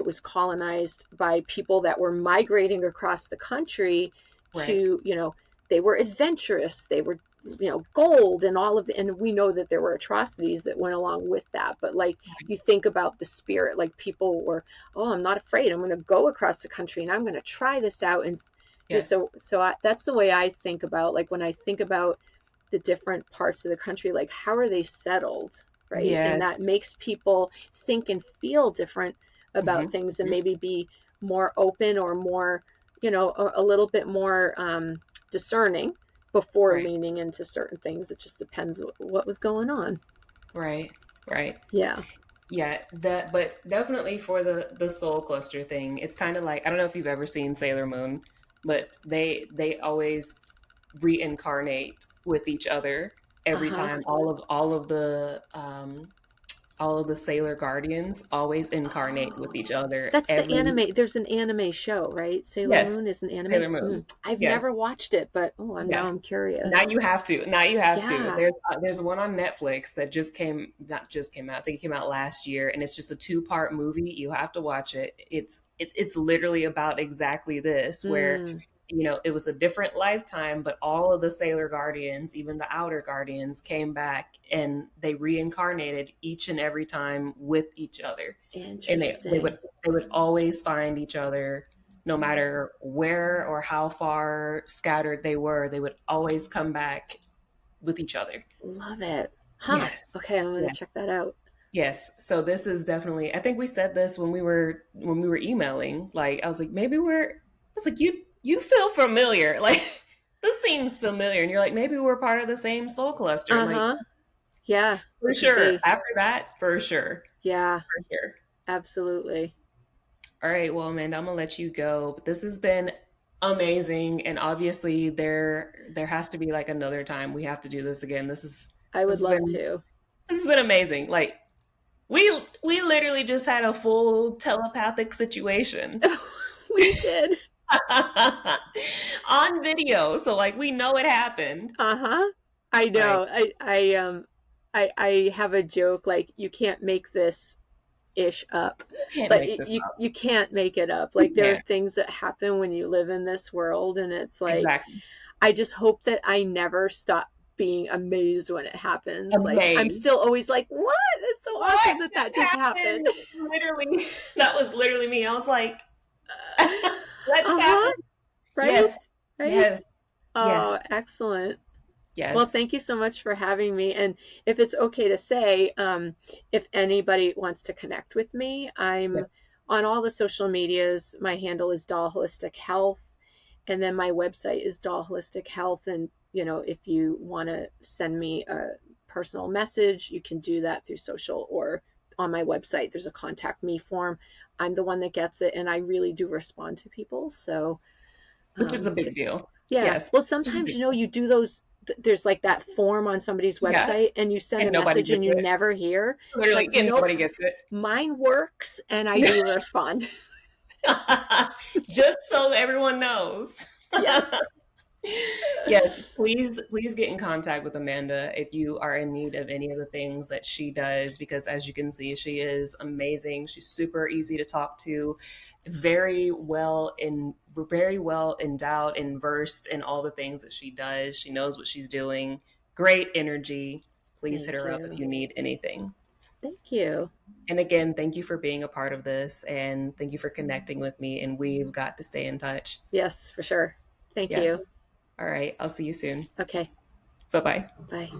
S2: was colonized by people that were migrating across the country
S1: Right.
S2: to, they were adventurous, they were, gold and all of the, and we know that there were atrocities that went along with that. But like you think about the spirit, like people were, oh, I'm not afraid. I'm going to go across the country and I'm going to try this out. And
S1: Yes.
S2: that's the way I think about, like when I think about the different parts of the country, like how are they settled, right? And
S1: Yes.
S2: that makes people think and feel different
S1: Hmm.
S2: about things and maybe be more open or more, a little bit more discerning before
S1: Right.
S2: leaning into certain things. It just depends what was going on.
S1: Right. Right.
S2: Yeah.
S1: Yeah, that but definitely for the soul cluster thing, it's kind of like I don't know if you've ever seen Sailor Moon, but they always reincarnate with each other every
S2: Uh-huh.
S1: time. All of the Sailor Guardians always incarnate with each
S2: Oh,
S1: other
S2: that's the
S1: every
S2: anime. There's an anime show, right? Sailor
S1: yes,
S2: Moon is an anime.
S1: Sailor Moon.
S2: I've
S1: Yes.
S2: never watched it, but now
S1: Yeah.
S2: I'm
S1: Now
S2: curious.
S1: you have to. Now you have to.
S2: Yeah.
S1: There's one on Netflix that just came not just came out. I think it came out last year, and it's just a two-part movie. You have to watch it. It's literally about exactly this, where
S2: Mm.
S1: it was a different lifetime, but all of the Sailor Guardians, even the Outer Guardians, came back and they reincarnated each and every time with each other, and
S2: Interesting.
S1: they would always find each other no matter where or how far scattered they were, they would always come back with each other.
S2: Love it. Huh.
S1: Yes.
S2: Okay, I'm gonna
S1: Yeah.
S2: check that out.
S1: Yes. So this is definitely I think we said this when we were emailing. Like I was like, maybe we're I was like, you feel familiar. Like this seems familiar. And you're like, maybe we're part of the same soul cluster. And like,
S2: Uh-huh. Yeah,
S1: for
S2: it could
S1: sure.
S2: be.
S1: After that, for sure.
S2: Yeah,
S1: For sure.
S2: absolutely.
S1: All right, well, Amanda, I'm gonna let you go. But this has been amazing, and obviously there has to be like another time we have to do this again.
S2: I
S1: This
S2: would
S1: has
S2: love
S1: been
S2: to.
S1: this has been amazing. Like we literally just had a full telepathic situation
S2: We did.
S1: on video, so like we know it happened.
S2: Uh-huh. I
S1: All right,
S2: know. I have a joke like you can't make this ish up,
S1: you can't
S2: but
S1: make this up.
S2: you can't make it up.
S1: You
S2: Like there are
S1: can't.
S2: things that happen when you live in this world, and it's like
S1: Exactly.
S2: I just hope that I never stop being amazed when it happens. Like I'm
S1: Amazed.
S2: still always like, "What? It's so
S1: What
S2: awesome that
S1: just
S2: that just happened."
S1: happened? Literally, that was literally me. I was like, what just
S2: Uh-huh.
S1: happened?
S2: Right?
S1: Yes,
S2: Right?
S1: yes, yes,
S2: Oh, excellent. Well,
S1: yes,
S2: thank you so much for having me. And if it's okay to say, if anybody wants to connect with me, I'm
S1: yes.
S2: on all the social medias. My handle is Dahl Holistic Health. And then my website is Dahl Holistic Health. And, if you want to send me a personal message, you can do that through social or on my website. There's a contact me form. I'm the one that gets it, and I really do respond to people. So,
S1: Which is a
S2: um,
S1: big deal.
S2: yeah.
S1: Yes,
S2: Well,
S1: which is a
S2: sometimes,
S1: big deal.
S2: you do those, there's like that form on somebody's
S1: Yeah,
S2: website and you send
S1: and
S2: a
S1: nobody
S2: message
S1: gets
S2: and you
S1: it.
S2: never hear. It's
S1: Literally,
S2: like,
S1: and
S2: nope,
S1: nobody gets it.
S2: mine works and I do respond.
S1: Just so everyone knows.
S2: Yes.
S1: Yes, please get in contact with Amanda if you are in need of any of the things that she does, because as you can see, she is amazing. She's super easy to talk to, very well endowed and versed in all the things that she does. She knows what she's doing. Great energy. Please hit
S2: Thank
S1: her up if
S2: you.
S1: you need anything.
S2: Thank you.
S1: And again, thank you for being a part of this and thank you for connecting with me. And we've got to stay in touch.
S2: Yes, for sure. Thank
S1: Yeah.
S2: you.
S1: All right. I'll see you soon.
S2: Okay.
S1: Bye bye.
S2: Bye.